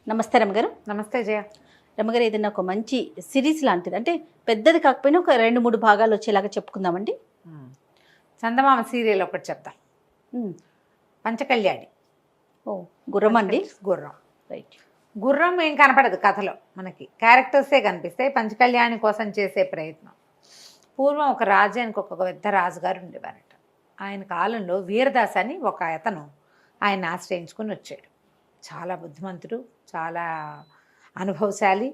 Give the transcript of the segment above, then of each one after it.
నమస్తే రమగారు. నమస్తే జయ. రమగారు, ఏదైనా ఒక మంచి సిరీస్ లాంటిది, అంటే పెద్దది కాకపోయినా ఒక 2-3 భాగాలు వచ్చేలాగా చెప్పుకుందామండి. చందమామ సీరియల్ ఒకటి చెప్తాం. పంచకళ్యాణి. ఓ, గుర్రం అండి. గుర్రం. రైట్. గుర్రం ఏం కనపడదు కథలో, మనకి క్యారెక్టర్సే కనిపిస్తాయి. పంచకళ్యాణి కోసం చేసే ప్రయత్నం. పూర్వం ఒక రాజ్యానికి ఒక పెద్ద రాజుగారు ఉండేవారట. ఆయన కాలంలో వీరదాస్ అని ఒక అతను ఆయన ఆశ్రయించుకుని వచ్చాడు. చాలా బుద్ధిమంతుడు, చాలా అనుభవశాలి,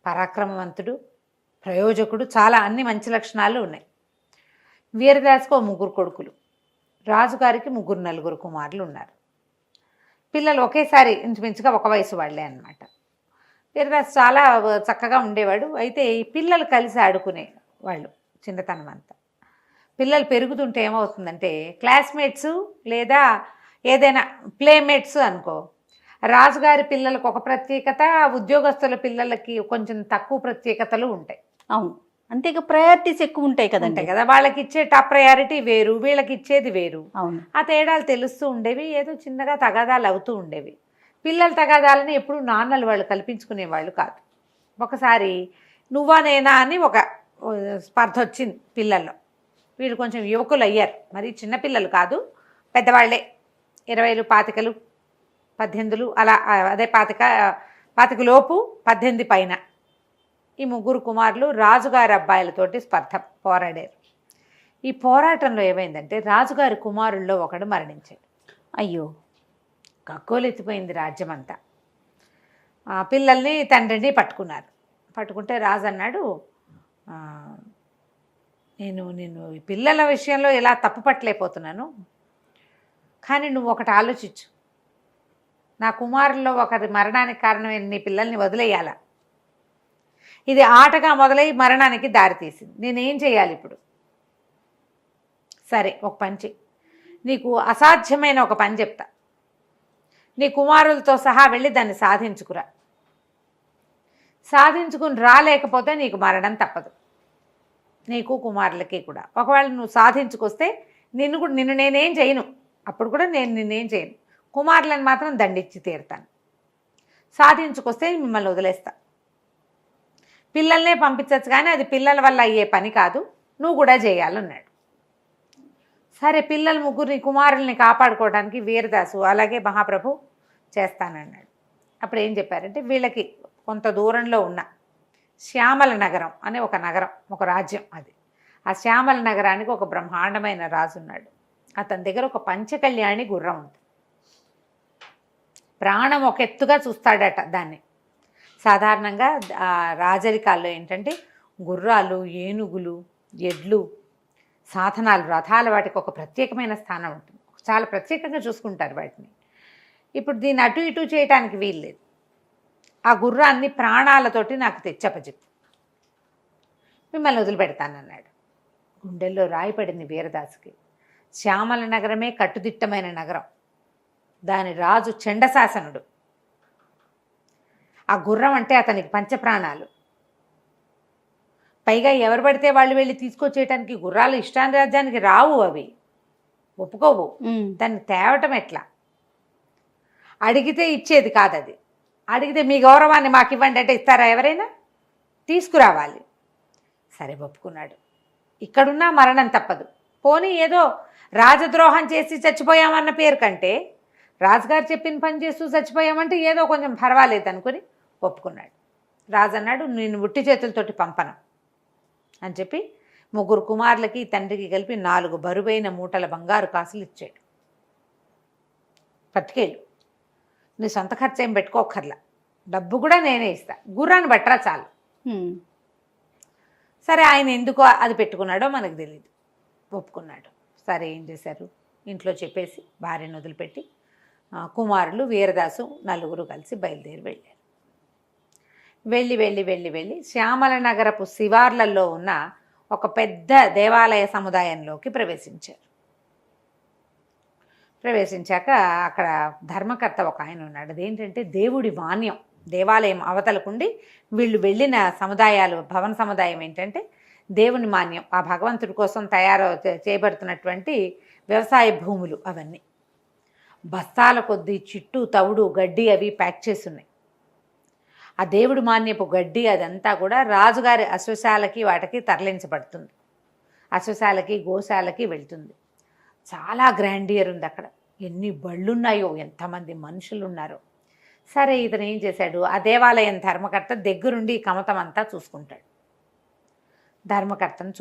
పరాక్రమవంతుడు, ప్రయోజకుడు, చాలా అన్ని మంచి లక్షణాలు ఉన్నాయి. వీరదాస్కు 3 కొడుకులు, రాజుగారికి 3-4 కుమారులు ఉన్నారు. పిల్లలు ఒకేసారి ఇంచుమించుగా ఒక వయసు వాళ్ళే అన్నమాట. వీరదాస్ చాలా చక్కగా ఉండేవాడు. అయితే ఈ పిల్లలు కలిసి ఆడుకునే వాళ్ళు చిన్నతనం అంతా. పిల్లలు పెరుగుతుంటే ఏమవుతుందంటే, క్లాస్మేట్స్ లేదా ఏదైనా ప్లేమేట్స్ అనుకో, రాజుగారి పిల్లలకు ఒక ప్రత్యేకత, ఉద్యోగస్తుల పిల్లలకి కొంచెం తక్కువ ప్రత్యేకతలు ఉంటాయి. అవును, అంతేగా ప్రయారిటీస్ ఎక్కువ ఉంటాయి కదండి. కదా, వాళ్ళకి ఇచ్చే టాప్ ప్రయారిటీ వేరు, వీళ్ళకి ఇచ్చేది వేరు. అవును, ఆ తేడాలు తెలుస్తూ ఉండేవి. ఏదో చిన్నగా తగాదాలు అవుతూ ఉండేవి. పిల్లల తగాదాలని ఎప్పుడు నాన్నలు వాళ్ళు కల్పించుకునేవాళ్ళు కాదు. ఒకసారి నువ్వా నేనా అని ఒక స్పర్ధ వచ్చింది పిల్లల్లో. వీళ్ళు కొంచెం యువకులు అయ్యారు, మరి చిన్నపిల్లలు కాదు, పెద్దవాళ్లే, 20, 25, 18 అలా, అదే 25 లోపు 18 పైన ఈ 3 కుమారులు రాజుగారి అబ్బాయిలతోటి స్పర్ధ పోరాడారు. ఈ పోరాటంలో ఏమైందంటే, రాజుగారి కుమారుల్లో ఒకడు మరణించాడు. అయ్యో, గగ్గోలెత్తిపోయింది రాజ్యం అంతా. పిల్లల్ని తండ్రిని పట్టుకున్నారు. పట్టుకుంటే రాజు అన్నాడు, నేను ఈ పిల్లల విషయంలో ఇలా తప్పు పట్టలేకపోతున్నాను, కానీ నువ్వు ఒకటి ఆలోచించు. నా కుమారుల్లో ఒకరి మరణానికి కారణమైన నీ పిల్లల్ని వదిలేయాలా? ఇది ఆటగా మొదలై మరణానికి దారితీసింది. నేనేం చేయాలి ఇప్పుడు? సరే, ఒక పని చెయ్యి. నీకు అసాధ్యమైన ఒక పని చెప్తా. నీ కుమారులతో సహా వెళ్ళి దాన్ని సాధించుకురా. సాధించుకుని రాలేకపోతే నీకు మరణం తప్పదు, నీకు కుమారులకి కూడా. ఒకవేళ నువ్వు సాధించుకొస్తే నిన్ను నేనేం చేయను, అప్పుడు కూడా నేను నిన్నేం చేయను. కుమారులను మాత్రం దండించి తీరుతాను. సాధించుకొస్తే మిమ్మల్ని వదిలేస్తా. పిల్లల్నే పంపించచ్చు, కానీ అది పిల్లల వల్ల అయ్యే పని కాదు, నువ్వు కూడా చేయాలన్నాడు. సరే, పిల్లలు 3 కుమారుల్ని కాపాడుకోవడానికి వీరదాసు అలాగే మహాప్రభు చేస్తానన్నాడు. అప్పుడు ఏం చెప్పారంటే, వీళ్ళకి కొంత దూరంలో ఉన్న శ్యామల నగరం అనే ఒక నగరం, ఒక రాజ్యం అది. ఆ శ్యామల నగరానికి ఒక బ్రహ్మాండమైన రాజు ఉన్నాడు. అతని దగ్గర ఒక పంచకళ్యాణి గుర్రం ఉంది. ప్రాణం ఒక ఎత్తుగా చూస్తాడట దాన్ని. సాధారణంగా రాజరికాల్లో ఏంటంటే, గుర్రాలు, ఏనుగులు, ఎడ్లు, సాధనాలు, రథాలు, వాటికి ఒక ప్రత్యేకమైన స్థానం ఉంటుంది. చాలా ప్రత్యేకంగా చూసుకుంటారు వాటిని. ఇప్పుడు దీన్ని అటు ఇటు చేయటానికి వీల్లేదు. ఆ గుర్రాన్ని ప్రాణాలతోటి నాకు తెచ్చపచెప్పు, మిమ్మల్ని వదిలిపెడతానన్నాడు. గుండెల్లో రాయిపడింది వీరదాసుకి. శ్యామల నగరమే కట్టుదిట్టమైన నగరం, దాని రాజు చండశాసనుడు. ఆ గుర్రం అంటే అతనికి పంచప్రాణాలు. పైగా ఎవరు పడితే వాళ్ళు వెళ్ళి తీసుకొచ్చేయటానికి గుర్రాలు ఇష్టాని రాజ్యానికి రావు, అవి ఒప్పుకోవు. దాన్ని తేవటం ఎట్లా? అడిగితే ఇచ్చేది కాదు అది. అడిగితే మీ గౌరవాన్ని మాకు ఇవ్వండి అంటే ఇస్తారా ఎవరైనా? తీసుకురావాలి. సరే, ఒప్పుకున్నాడు. ఇక్కడున్నా మరణం తప్పదు. పోనీ ఏదో రాజద్రోహం చేసి చచ్చిపోయామన్న పేరు కంటే, రాజుగారు చెప్పిన పని చేస్తూ చచ్చిపోయామంటే ఏదో కొంచెం పర్వాలేదు అనుకుని ఒప్పుకున్నాడు. రాజు అన్నాడు, నేను ఉట్టి చేతులతోటి పంపను అని చెప్పి 3 కుమారులకి తండ్రికి కలిపి 4 బరువైన మూటల బంగారు కాసులు ఇచ్చాడు. పట్టుకెళ్ళు, నీ సొంత ఖర్చు ఏం పెట్టుకోకర్లా, డబ్బు కూడా నేనే ఇస్తా, గుర్రాన్ని బట్టరా చాలు. సరే, ఆయన ఎందుకో అది పెట్టుకున్నాడో మనకు తెలియదు, ఒప్పుకున్నాడు. సరే, ఏం చేశారు, ఇంట్లో చెప్పేసి భార్యను వదిలిపెట్టి కుమారులు, వీరదాసు, 4 కలిసి బయలుదేరి వెళ్ళారు. వెళ్ళి శ్యామల నగరపు శివార్లలో ఉన్న ఒక పెద్ద దేవాలయ సముదాయంలోకి ప్రవేశించారు. ప్రవేశించాక అక్కడ ధర్మకర్త ఒక ఆయన ఉన్నాడు. అదేంటంటే దేవుడి మాన్యం, దేవాలయం అవతలకుండి వీళ్ళు వెళ్ళిన సముదాయాలు, భవన సముదాయం ఏంటంటే దేవుని మాన్యం, ఆ భగవంతుడి కోసం చేయబడుతున్నటువంటి వ్యవసాయ భూములు. అవన్నీ బస్తాల కొద్దీ చిట్టు, తవుడు, గడ్డి అవి ప్యాక్ చేసి ఉన్నాయి. ఆ దేవుడి మాన్యపు గడ్డి అదంతా కూడా రాజుగారి అశ్వశాలకి వాటికి తరలించబడుతుంది. అశ్వశాలకి గోశాలకి వెళ్తుంది. చాలా గ్రాండియర్ ఉంది అక్కడ. ఎన్ని బళ్ళున్నాయో, ఎంతమంది మనుషులు ఉన్నారో. సరే, ఇతను ఏం చేశాడు, ఆ దేవాలయం ధర్మకర్త దగ్గరుండి ఈ కమతం అంతా చూసుకుంటాడు. ధర్మకర్తను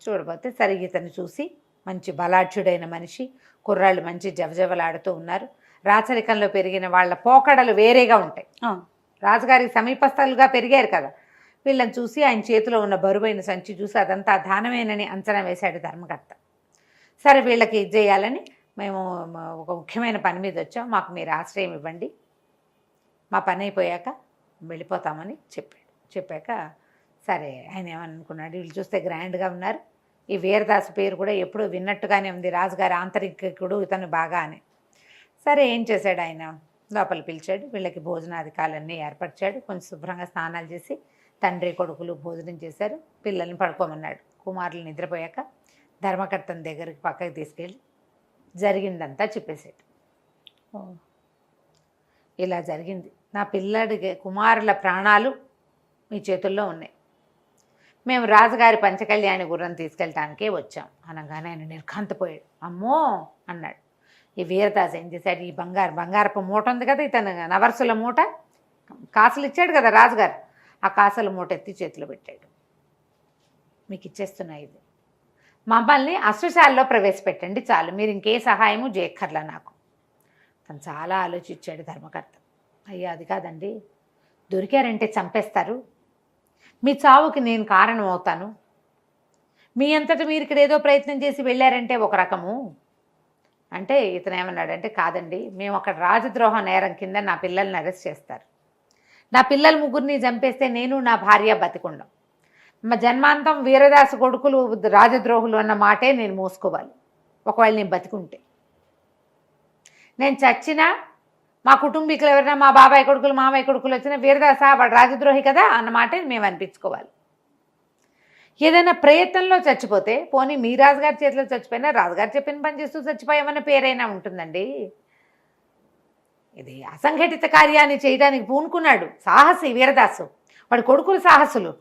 చూడబోతే సరే ఇతను చూసి మంచి బలాఢ్యుడైన మనిషి, కుర్రాళ్ళు మంచి జవజవలాడుతూ ఉన్నారు. రాచరికంలో పెరిగిన వాళ్ళ పోకడలు వేరేగా ఉంటాయి. రాజుగారికి సమీపస్థలుగా పెరిగారు కదా, వీళ్ళని చూసి ఆయన చేతిలో ఉన్న బరువైన సంచి చూసి అదంతా దానమేనని అంచనా వేశాడు ధర్మకర్త. సరే, వీళ్ళకి ఇది చేయాలని మేము ఒక ముఖ్యమైన పని మీద వచ్చాం, మాకు మీరు ఆశ్రయం ఇవ్వండి, మా పని అయిపోయాక వెళ్ళిపోతామని చెప్పాక సరే ఆయన ఏమనుకున్నాడు, వీళ్ళు చూస్తే గ్రాండ్గా ఉన్నారు, ఈ వీరదాసు పేరు కూడా ఎప్పుడూ విన్నట్టుగానే ఉంది, రాజుగారి ఆంతరికుడు ఇతను బాగా అని. సరే, ఏం చేశాడు ఆయన, లోపల పిలిచాడు, వీళ్ళకి భోజనాధికాలన్నీ ఏర్పరిచాడు. కొంచెం శుభ్రంగా స్నానాలు చేసి తండ్రి కొడుకులు భోజనం చేశారు. పిల్లల్ని పడుకోమన్నాడు. కుమారులు నిద్రపోయాక ధర్మకర్తని దగ్గరికి పక్కకి తీసుకెళ్ళి జరిగిందంతా చెప్పేశాడు. ఇలా జరిగింది, నా పిల్లడి కుమారుల ప్రాణాలు మీ చేతుల్లో ఉన్నాయి, మేము రాజుగారి పంచకళ్యాణి గుర్రం తీసుకెళ్ళటానికే వచ్చాం అనగానే ఆయన నిర్ఘాంతపోయాడు. అమ్మో అన్నాడు. ఈ వీరదాస్ ఏం చేశాడు, ఈ బంగారపు మూట ఉంది కదా, ఇతను నవర్సుల మూట, కాసులు ఇచ్చాడు కదా రాజుగారు, ఆ కాసుల మూట ఎత్తి చేతిలో పెట్టాడు. మీకు ఇచ్చేస్తున్నా, ఇది మమ్మల్ని అశ్వశాలలో ప్రవేశపెట్టండి చాలు, మీరు ఇంకే సహాయము చేయక్కర్లా నాకు. తను చాలా ఆలోచించాడు ధర్మకర్త. అయ్యా అది కాదండి, దొరికారంటే చంపేస్తారు, మీ చావుకి నేను కారణం అవుతాను, మీ అంతటా మీరు ఇక్కడ ఏదో ప్రయత్నం చేసి వెళ్ళారంటే ఒక రకము అంటే, ఇతను ఏమన్నాడంటే, కాదండి, మేము అక్కడ రాజద్రోహ నేరం కింద నా పిల్లల్ని అరెస్ట్ చేస్తారు, నా పిల్లల ముగ్గురిని చంపేస్తే నేను నా భార్య బతికుండం, మా జన్మాంతం వీరదాసు కొడుకులు రాజద్రోహులు అన్న మాటే నేను మోసుకోవాలి, ఒకవేళ నేను బతికుంటే. నేను చచ్చినా మా కుటుంబీకులు ఎవరైనా మా బాబాయ్ కొడుకులు మామయ్య కొడుకులు వచ్చినా వీరదాస వాడు రాజద్రోహి కదా అన్న మాటే మేము అనిపించుకోవాలి. ఏదైనా ప్రయత్నంలో చచ్చిపోతే, పోనీ మీ రాజుగారి చేతిలో చచ్చిపోయినా రాజుగారు చెప్పిన పని చేస్తూ చచ్చిపోయామన్న పేరైనా ఉంటుందండి. ఇది అసంఘటిత కార్యాన్ని చేయడానికి పూనుకున్నాడు సాహసి వీరదాసు, వాడి కొడుకులు సాహసులు,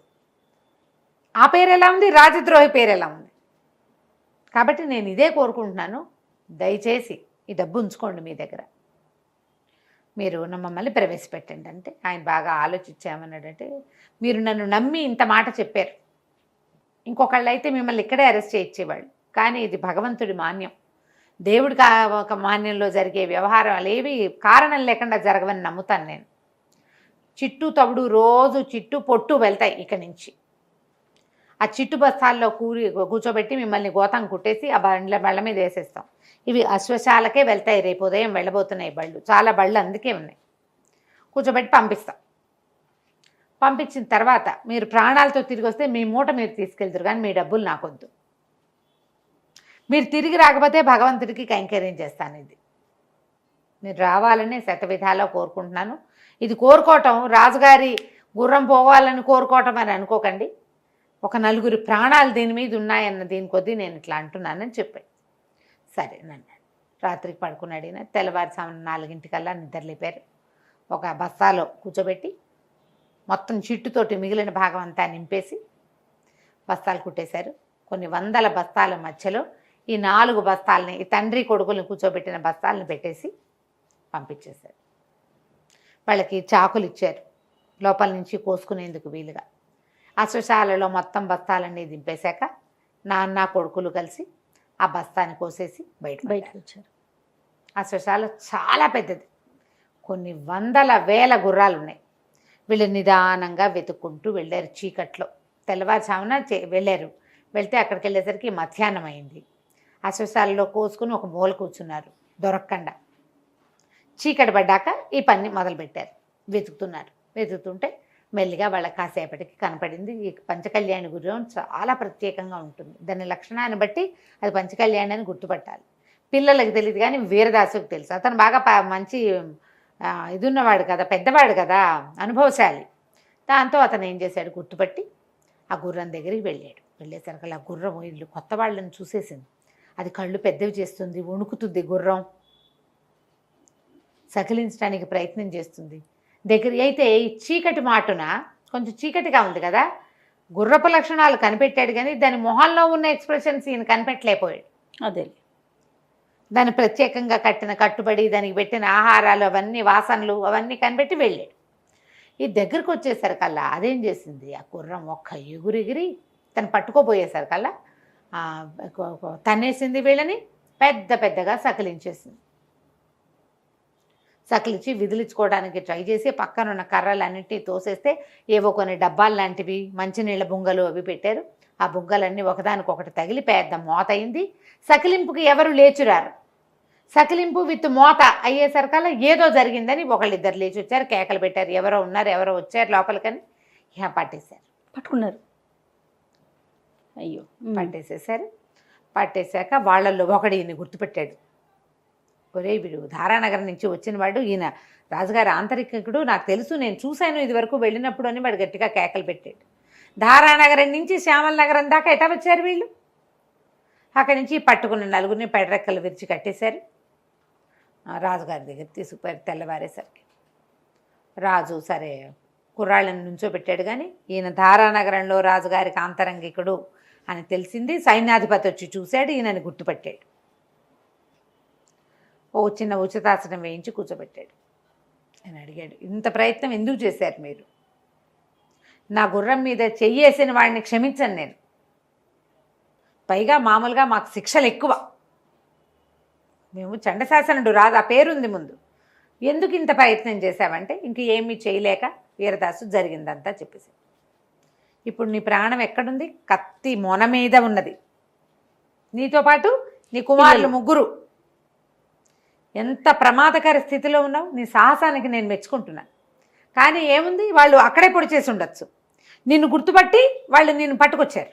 ఆ పేరు ఎలా ఉంది, రాజద్రోహి పేరు ఎలా ఉంది. కాబట్టి నేను ఇదే కోరుకుంటున్నాను, దయచేసి ఈ డబ్బు ఉంచుకోండి మీ దగ్గర, మీరు మమ్మల్ని ప్రవేశపెట్టండి. అంటే ఆయన బాగా ఆలోచించామన్నాడంటే, మీరు నన్ను నమ్మి ఇంత మాట చెప్పారు, ఇంకొకళ్ళు అయితే మిమ్మల్ని ఇక్కడే అరెస్ట్ చేయించేవాళ్ళు, కానీ ఇది భగవంతుడి మాన్యం, దేవుడికి ఒక మాన్యంలో జరిగే వ్యవహారాలు ఏవి కారణం లేకుండా జరగవని నమ్ముతాను నేను. చిట్టు తవుడు రోజు చిట్టు పొట్టు వెళ్తాయి ఇక్కడి నుంచి, ఆ చిట్టు బస్తాల్లో కూర్చోబెట్టి మిమ్మల్ని గోతం కుట్టేసి ఆ బళ్ళ మీద వేసేస్తాం. ఇవి అశ్వశాలకే వెళ్తాయి, రేపు ఉదయం వెళ్ళబోతున్నాయి బళ్ళు, చాలా బళ్ళు అందుకే ఉన్నాయి. కూర్చోబెట్టి పంపిస్తాం. పంపించిన తర్వాత మీరు ప్రాణాలతో తిరిగి వస్తే మీ మూట మీరు తీసుకెళ్తారు, కానీ మీ డబ్బులు నాకొద్దు. మీరు తిరిగి రాకపోతే భగవంతుడికి కైంకర్యం చేస్తాను. ఇది మీరు రావాలని శతవిధాలో కోరుకుంటున్నాను. ఇది కోరుకోవటం రాజుగారి గుర్రం పోవాలని కోరుకోవటం అని అనుకోకండి, ఒక నలుగురి ప్రాణాలు దీని మీద ఉన్నాయన్న దీని కొద్దీ నేను ఇట్లా అంటున్నానని చెప్పాడు. సరే అన్నాడు. రాత్రికి పడుకున్నాడు. తెల్లవారుసామున 4 నిద్రలేపారు. ఒక బస్తాలో కూర్చోబెట్టి మొత్తం చిట్టుతోటి మిగిలిన భాగం అంతా నింపేసి బస్తాలు కుట్టేశారు. కొన్ని వందల బస్తాల మధ్యలో ఈ 4 బస్తాలని, ఈ తండ్రి కొడుకులను కూర్చోబెట్టిన బస్తాలను పెట్టేసి పంపించేశారు. వాళ్ళకి చాకులు ఇచ్చారు లోపల నుంచి కోసుకునేందుకు వీలుగా. అశ్వశాలలో మొత్తం బస్తాలన్నీ దింపేశాక నాన్న కొడుకులు కలిసి ఆ బస్తాని కోసేసి బయటకు వచ్చారు. అశ్వశాల చాలా పెద్దది, కొన్ని వందల వేల గుర్రాలు ఉన్నాయి. వీళ్ళు నిదానంగా వెతుక్కుంటూ వెళ్ళారు. చీకట్లో తెల్లవారుజామున వెళ్ళారు. వెళ్తే అక్కడికి వెళ్ళేసరికి మధ్యాహ్నం అయింది. అశ్వశాలలో కోసుకుని ఒక మూల కూర్చున్నారు దొరక్కండా. చీకటి పడ్డాక ఈ పని మొదలుపెట్టారు. వెతుకుతుంటే మెల్లిగా వాళ్ళకి కాసేపటికి కనపడింది. ఈ పంచకళ్యాణి గుర్రం చాలా ప్రత్యేకంగా ఉంటుంది, దాని లక్షణాన్ని బట్టి అది పంచకళ్యాణి అని గుర్తుపట్టాలి. పిల్లలకి తెలియదు కానీ వీరదాసుకు తెలుసు. అతను బాగా మంచి ఇది ఉన్నవాడు కదా, పెద్దవాడు కదా, అనుభవశాలి. దాంతో అతను ఏం చేశాడు, గుర్తుపట్టి ఆ గుర్రం దగ్గరికి వెళ్ళాడు. వెళ్ళేసరికి ఆ గుర్రం వీళ్ళు కొత్త వాళ్ళని చూసేసింది. అది కళ్ళు పెద్దవి చేస్తుంది, వణుకుతుంది, గుర్రం సకిలించడానికి ప్రయత్నం చేస్తుంది. దగ్గర అయితే ఈ చీకటి మాటున కొంచెం చీకటిగా ఉంది కదా, గుర్రపు లక్షణాలు కనిపెట్టాడు కానీ దాని మొహంలో ఉన్న ఎక్స్ప్రెషన్స్ ఈయన కనిపెట్టలేకపోయాడు. అదే. దాన్ని ప్రత్యేకంగా కట్టిన కట్టుబడి, దానికి పెట్టిన ఆహారాలు, అవన్నీ వాసనలు అవన్నీ కనిపెట్టి వెళ్ళాడు. ఈ దగ్గరకు వచ్చేసరికల్లా అదేం చేసింది, ఆ గుర్రం ఒక్క ఎగురెగిరి తను పట్టుకోపోయేసరికల్లా తన్నేసింది వీళ్ళని, పెద్ద పెద్దగా సకిలించేసింది. సకిలించి విదిలించుకోవడానికి ట్రై చేసి పక్కనున్న కర్రలన్నింటినీ తోసేస్తే ఏవో కొన్ని డబ్బాలు లాంటివి, మంచినీళ్ళ బుంగలు అవి పెట్టారు. ఆ బుగ్గలన్నీ ఒకదానికొకటి తగిలి పెద్ద మోత అయింది. సకిలింపుకి ఎవరు లేచురారు. సకిలింపు విత్ మోత అయ్యేసరికల్లా ఏదో జరిగిందని ఒకళ్ళిద్దరు లేచి వచ్చారు, కేకలు పెట్టారు, ఎవరో ఉన్నారు, ఎవరో వచ్చారు లోపలికని. ఇక పట్టేశారు, పట్టుకున్నారు. అయ్యో. పట్టేసేసారు. పట్టేశాక వాళ్ళల్లో ఒకడు ఈయన గుర్తుపెట్టాడు. ఒరే వీడు ధారానగరం నుంచి వచ్చిన వాడు, ఈయన రాజుగారి ఆంతరికుడు, నాకు తెలుసు, నేను చూశాను ఇదివరకు వెళ్ళినప్పుడు అని వాడు గట్టిగా కేకలు పెట్టాడు. ధారానగరం నుంచి శ్యామల నగరం దాకా ఎటా వచ్చారు వీళ్ళు? అక్కడి నుంచి పట్టుకున్న నలుగురిని పెడరెక్కలు విరిచి కట్టేశారు. రాజుగారి దగ్గర తీసుకుపోయారు. తెల్లవారేసరికి రాజు సరే కుర్రాళ్ళని నుంచోబెట్టాడు, కానీ ఈయన ధారానగరంలో రాజుగారికి ఆంతరంగికుడు అని తెలిసింది. సైన్యాధిపతి వచ్చి చూశాడు, ఈయనని గుర్తుపట్టాడు. ఓ చిన్న ఉచితాసనం వేయించి కూర్చోబెట్టాడు. ఆయన అడిగాడు, ఇంత ప్రయత్నం ఎందుకు చేశారు మీరు? నా గుర్రం మీద చెయ్యేసిన వాడిని క్షమించను నేను, పైగా మామూలుగా మాకు శిక్షలు ఎక్కువ, మేము చండశాసనుడు రాదు ఆ పేరుంది ముందు, ఎందుకు ఇంత ప్రయత్నం చేశావంటే ఇంక ఏమీ చేయలేక వీరదాసు జరిగిందంతా చెప్పేసి. ఇప్పుడు నీ ప్రాణం ఎక్కడుంది? కత్తి మొన మీద ఉన్నది. నీతో పాటు నీ కుమారులు ముగ్గురు. ఎంత ప్రమాదకర స్థితిలో ఉన్నావు. నీ సాహసానికి నేను మెచ్చుకుంటున్నాను. కానీ ఏముంది, వాళ్ళు అక్కడే పొడి చేసి ఉండొచ్చు. నిన్ను గుర్తుపట్టి వాళ్ళు నిన్ను పట్టుకొచ్చారు.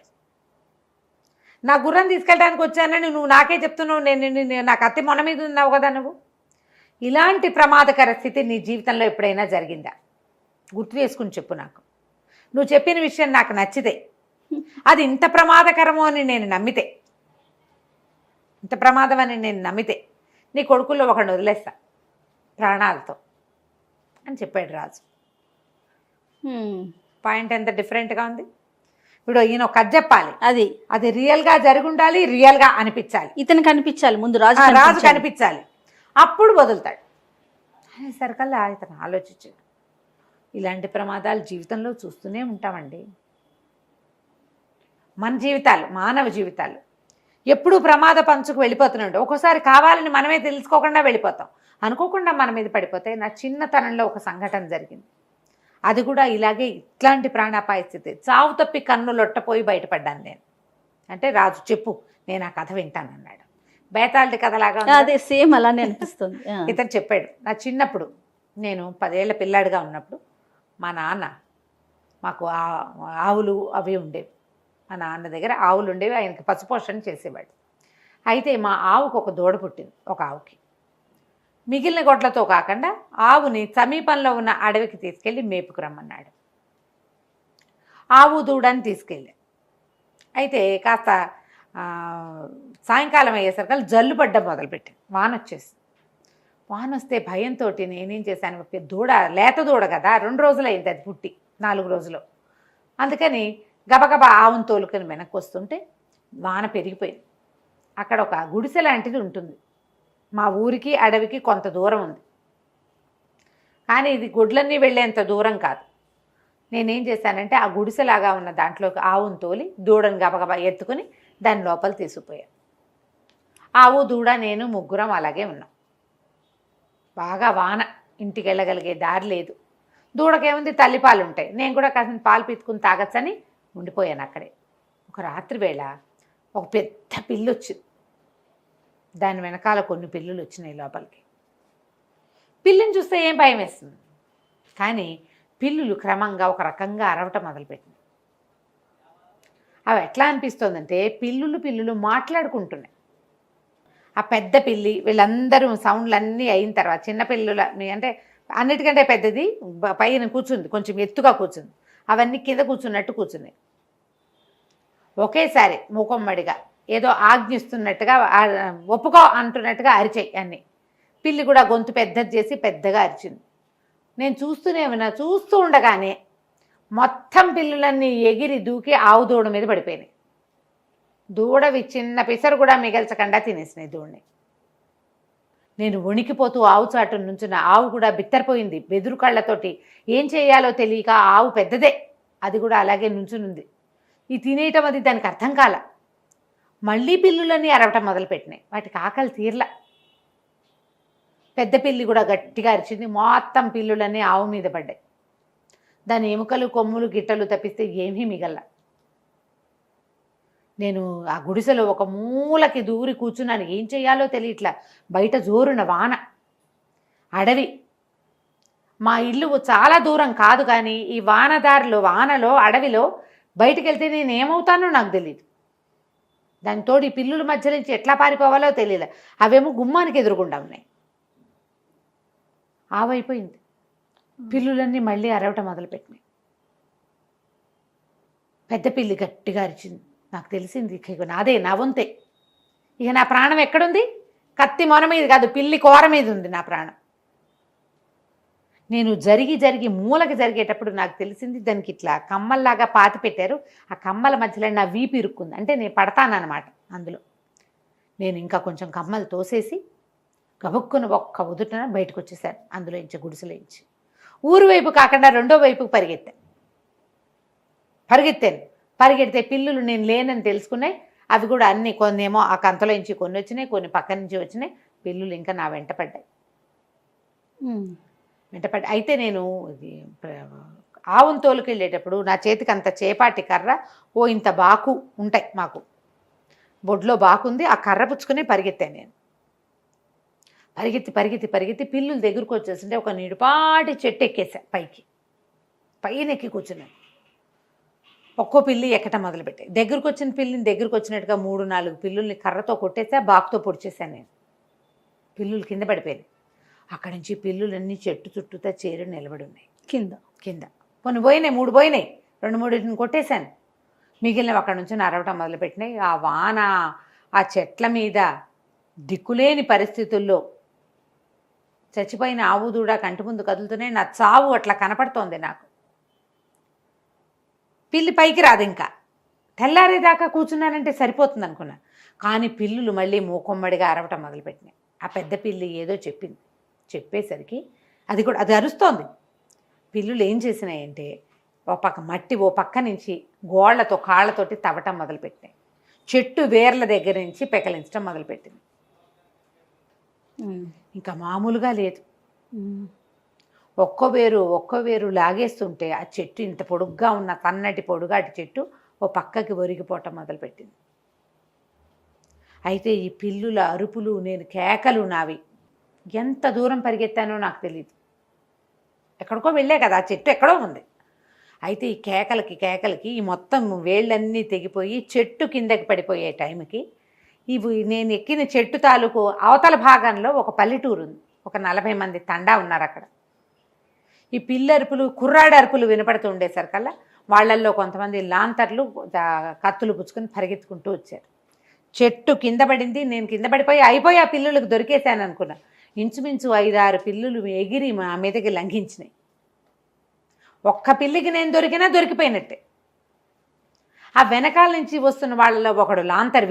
నా గుర్రం తీసుకెళ్ళడానికి వచ్చానని నువ్వు నాకే చెప్తున్నావు. నేను నా కత్తి మొన మీద ఉన్నావు కదా నువ్వు. ఇలాంటి ప్రమాదకర స్థితి నీ జీవితంలో ఎప్పుడైనా జరిగిందా? గుర్తు చేసుకుని చెప్పు నాకు. నువ్వు చెప్పిన విషయం నాకు నచ్చితే, అది ఇంత ప్రమాదకరమో అని నేను నమ్మితే, ఇంత ప్రమాదం అని నేను నమ్మితే నీ కొడుకుల్లో ఒకడిని వదిలేస్తా ప్రాణాలతో అని చెప్పాడు రాజు. పాయింట్ ఎంత డిఫరెంట్గా ఉంది. ఇప్పుడు ఈయన ఒక కథ చెప్పాలి, అది రియల్గా జరిగి ఉండాలి, రియల్గా అనిపించాలి, ఇతను కనిపించాలి ముందు, రాజు కనిపించాలి, అప్పుడు వదులుతాడు అనేసరికల్లా ఇతను ఆలోచించాడు. ఇలాంటి ప్రమాదాలు జీవితంలో చూస్తూనే ఉంటామండి. మన జీవితాలు, మానవ జీవితాలు ఎప్పుడూ ప్రమాద పంచుకు వెళ్ళిపోతున్నాడు. ఒక్కోసారి కావాలని మనమే తెలుసుకోకుండా వెళ్ళిపోతాం, అనుకోకుండా మన మీద పడిపోతే. నా చిన్నతనంలో ఒక సంఘటన జరిగింది. అది కూడా ఇలాగే, ఇట్లాంటి ప్రాణాపాయ స్థితి. చావు తప్పి కన్ను లొట్టపోయి బయటపడ్డాను నేను. అంటే రాజు చెప్పు, నేను ఆ కథ వింటాను అన్నాడు. బేతాళి కథలాగా అదే, సేమ్ అలానే అనిపిస్తుంది. ఇతను చెప్పాడు, నా చిన్నప్పుడు నేను 10 ఏళ్ల పిల్లాడిగా ఉన్నప్పుడు మా నాన్న, మాకు ఆవులు అవి ఉండేవి. మా నాన్న దగ్గర ఆవులు ఉండేవి, ఆయనకి పశుపోషణ చేసేవాడు. అయితే మా ఆవుకు ఒక దూడ పుట్టింది. ఒక ఆవుకి మిగిలిన గొడ్లతో కాకుండా ఆవుని సమీపంలో ఉన్న అడవికి తీసుకెళ్ళి మేపుకురమ్మన్నాడు. ఆవు దూడని తీసుకెళ్ళి, అయితే కాస్త సాయంకాలం అయ్యేసరికి జల్లు పడ్డం మొదలుపెట్టింది. వాన వచ్చేసి, వాన వస్తే భయంతో నేనేం చేశాను, దూడ లేత దూడ కదా, 2 రోజులు అయింది అది పుట్టి, 4 రోజులు. అందుకని గబగబా ఆవును తోలుకొని వెనక్కి వస్తుంటే వాన పెరిగిపోయింది. అక్కడ ఒక గుడిసె లాంటిది ఉంటుంది. మా ఊరికి అడవికి కొంత దూరం ఉంది, కానీ ఇది గుడ్లన్నీ వెళ్ళేంత దూరం కాదు. నేనేం చేశానంటే ఆ గుడిసెలాగా ఉన్న దాంట్లోకి ఆవును తోలి దూడను గబగబా ఎత్తుకుని దాని లోపల తీసుకుపోయాను. ఆవు దూడ నేను ముగ్గురం అలాగే ఉన్నాం. బాగా వాన, ఇంటికి వెళ్ళగలిగే దారి లేదు. దూడకేముంది, తల్లిపాలు ఉంటాయి, నేను కూడా కాసిన పాలు పీతుకుని తాగచ్చని ఉండిపోయాను అక్కడే. ఒక రాత్రి వేళ ఒక పెద్ద పిల్లి వచ్చింది. దాని వెనకాల కొన్ని పిల్లులు వచ్చినాయి లోపలికి. పిల్లిని చూస్తే ఏం భయం వేస్తుంది, కానీ పిల్లులు క్రమంగా ఒక రకంగా అరవటం మొదలుపెట్టింది. అవి ఎట్లా అనిపిస్తుందంటే పిల్లులు మాట్లాడుకుంటున్నాయి. ఆ పెద్ద పిల్లి, వీళ్ళందరూ సౌండ్లన్నీ అయిన తర్వాత చిన్న పిల్లుల అంటే అన్నిటికంటే పెద్దది పైన కూర్చుంది, కొంచెం ఎత్తుగా కూర్చుంది, అవన్నీ కింద కూర్చున్నట్టు కూర్చున్నాయి. ఒకేసారి మూకొమ్మడిగా ఏదో ఆజ్ఞిస్తున్నట్టుగా, ఒప్పుకో అంటున్నట్టుగా అరిచాయి అన్నీ. పిల్లి కూడా గొంతు పెద్దది చేసి పెద్దగా అరిచింది. నేను చూస్తూనే ఉన్నా. చూస్తూ ఉండగానే మొత్తం పిల్లులన్నీ ఎగిరి దూకి ఆవు దూడ మీద పడిపోయినాయి. దూడవి చిన్న పిసరు కూడా మిగల్చకుండా తినేసినాయి దూడని. నేను వణికిపోతూ ఆవు చాటు నుంచున్న ఆవు కూడా బిత్తరపోయింది బెదురు కళ్ళతోటి. ఏం చేయాలో తెలియక ఆవు పెద్దదే, అది కూడా అలాగే నుంచునుంది. ఈ తినేయటం అది దానికి అర్థం కాల. మళ్ళీ పిల్లులన్నీ అరవటం మొదలుపెట్టినాయి. వాటికి ఆకలి తీర్లా. పెద్ద పిల్లి కూడా గట్టిగా అరిచింది. మొత్తం పిల్లులన్నీ ఆవు మీద పడ్డాయి. దాని ఎముకలు కొమ్ములు గిట్టలు తప్పిస్తే ఏమీ మిగల్ల. నేను ఆ గుడిసెలో ఒక మూలకి దూరి కూర్చున్నాను. ఏం చేయాలో తెలియట్లా. బయట జోరున వాన, అడవి. మా ఇల్లు చాలా దూరం కాదు, కానీ ఈ వానలో అడవిలో బయటికి వెళ్తే నేను ఏమవుతానో నాకు తెలియదు. దానితో ఈ పిల్లుల మధ్య నుంచి ఎట్లా పారిపోవాలో తెలియలే. అవేమో గుమ్మానికి ఎదురుగుండా ఉన్నాయి. ఆవైపోయింది. పిల్లులన్నీ మళ్ళీ అరవటం మొదలుపెట్టినాయి. పెద్ద పిల్లి గట్టిగా అరిచింది. నాకు తెలిసింది ఇక నాదే, నా వంతే. ఇక నా ప్రాణం ఎక్కడుంది? కత్తి మొన మీద కాదు, పిల్లి కోర మీద ఉంది నా ప్రాణం. నేను జరిగి మూలకి జరిగేటప్పుడు నాకు తెలిసింది దానికి ఇట్లా కమ్మల్లాగా పాతి పెట్టారు. ఆ కమ్మల మధ్యలో నా వీపు ఇరుక్కుంది. అంటే నేను పడతానన్నమాట అందులో. నేను ఇంకా కొంచెం కమ్మలు తోసేసి గబుక్కును ఒక్క ఉదుటన బయటకు వచ్చేసాను అందులో ఇంచి, గుడిసెలో ఇంచి. ఊరు వైపు కాకుండా రెండో వైపుకు పరిగెడితే పిల్లులు నేను లేనని తెలుసుకున్నాయి. అవి కూడా అన్నీ, కొన్ని ఏమో ఆ కంతలో నుంచి కొన్ని వచ్చినాయి, కొన్ని పక్క నుంచి వచ్చినాయి. పిల్లులు ఇంకా నా వెంటపడ్డాయి. అయితే నేను ఆవును తోలుకు వెళ్ళేటప్పుడు నా చేతికి అంత చేపాటి కర్ర, ఓ ఇంత బాకు ఉంటాయి మాకు, బొడ్లో బాకుంది. ఆ కర్ర పుచ్చుకుని పరిగెత్తాను నేను. పరిగెత్తి పిల్లులు దగ్గరకు వచ్చేస్తుంటే ఒక నిడుపాటి చెట్టు ఎక్కేసా. పైన ఎక్కి కూర్చున్నాను. ఒక్కో పిల్లి ఎక్కటం మొదలుపెట్టాయి. దగ్గరకు వచ్చిన పిల్లిని దగ్గరకు వచ్చినట్టుగా 3-4 పిల్లుల్ని కర్రతో కొట్టేసా, బాకుతో పొడిచేసాను నేను. పిల్లులు కింద పడిపోయాయి. అక్కడి నుంచి పిల్లులన్నీ చెట్టు చుట్టూతా చేరి నిలబడి ఉన్నాయి కింద. కొన్ని పోయినాయి, 3 పోయినాయి, 2-3 కొట్టేశాను. మిగిలినవి అక్కడి నుంచి అరవటం మొదలుపెట్టినాయి. ఆ వాన, ఆ చెట్ల మీద దిక్కులేని పరిస్థితుల్లో చచ్చిపోయిన ఆవు దూడ కంటి ముందు కదులుతూనే నా చావు అట్లా కనపడుతోంది నాకు. పిల్లి పైకి రాదు. ఇంకా తెల్లారేదాకా కూర్చున్నానంటే సరిపోతుంది అనుకున్నా. కానీ పిల్లులు మళ్ళీ మూకొమ్మడిగా అరవటం మొదలుపెట్టినాయి. ఆ పెద్ద పిల్లి ఏదో చెప్పింది. చెప్పేసరికి అది అరుస్తోంది. పిల్లులు ఏం చేసినాయంటే ఓ పక్క నుంచి గోళ్లతో కాళ్ళతోటి తవ్వటం మొదలుపెట్టినాయి. చెట్టు వేర్ల దగ్గర నుంచి పెకలించడం మొదలుపెట్టింది. ఇంకా మామూలుగా లేదు. ఒక్క వేరు లాగేస్తుంటే ఆ చెట్టు, ఇంత పొడుగ్గా ఉన్న సన్నటి పొడుగాటి చెట్టు ఓ పక్కకి ఒరిగిపోవటం మొదలుపెట్టింది. అయితే ఈ పిల్లుల అరుపులు, నేను కేకలు నావి ఎంత దూరం పరిగెత్తానో నాకు తెలియదు. ఎక్కడికో వెళ్ళే కదా, ఆ చెట్టు ఎక్కడో ఉంది. అయితే ఈ కేకలకి ఈ మొత్తం వేళ్ళన్నీ తెగిపోయి చెట్టు కిందకి పడిపోయే టైంకి నేను ఎక్కిన చెట్టు తాలూకు అవతల భాగంలో ఒక పల్లెటూరు ఉంది. ఒక 40 మంది తండా ఉన్నారు అక్కడ. ఈ పిల్లరుపులు, కుర్రాడి అరుపులు వినపడుతూ ఉండేసరికల్లా వాళ్ళల్లో కొంతమంది లాంతర్లు, కత్తులు పుచ్చుకొని పరిగెత్తుకుంటూ వచ్చారు. చెట్టు కింద పడింది. నేను కింద అయిపోయి ఆ పిల్లులకు దొరికేశాను అనుకున్నా. ఇంచుమించు 5-6 పిల్లులు ఎగిరి మా మీదకి లంఘించినాయి. ఒక్క పిల్లికి నేను దొరికిపోయినట్టే. ఆ వెనకాల నుంచి వస్తున్న వాళ్ళలో ఒకడు లాంతర్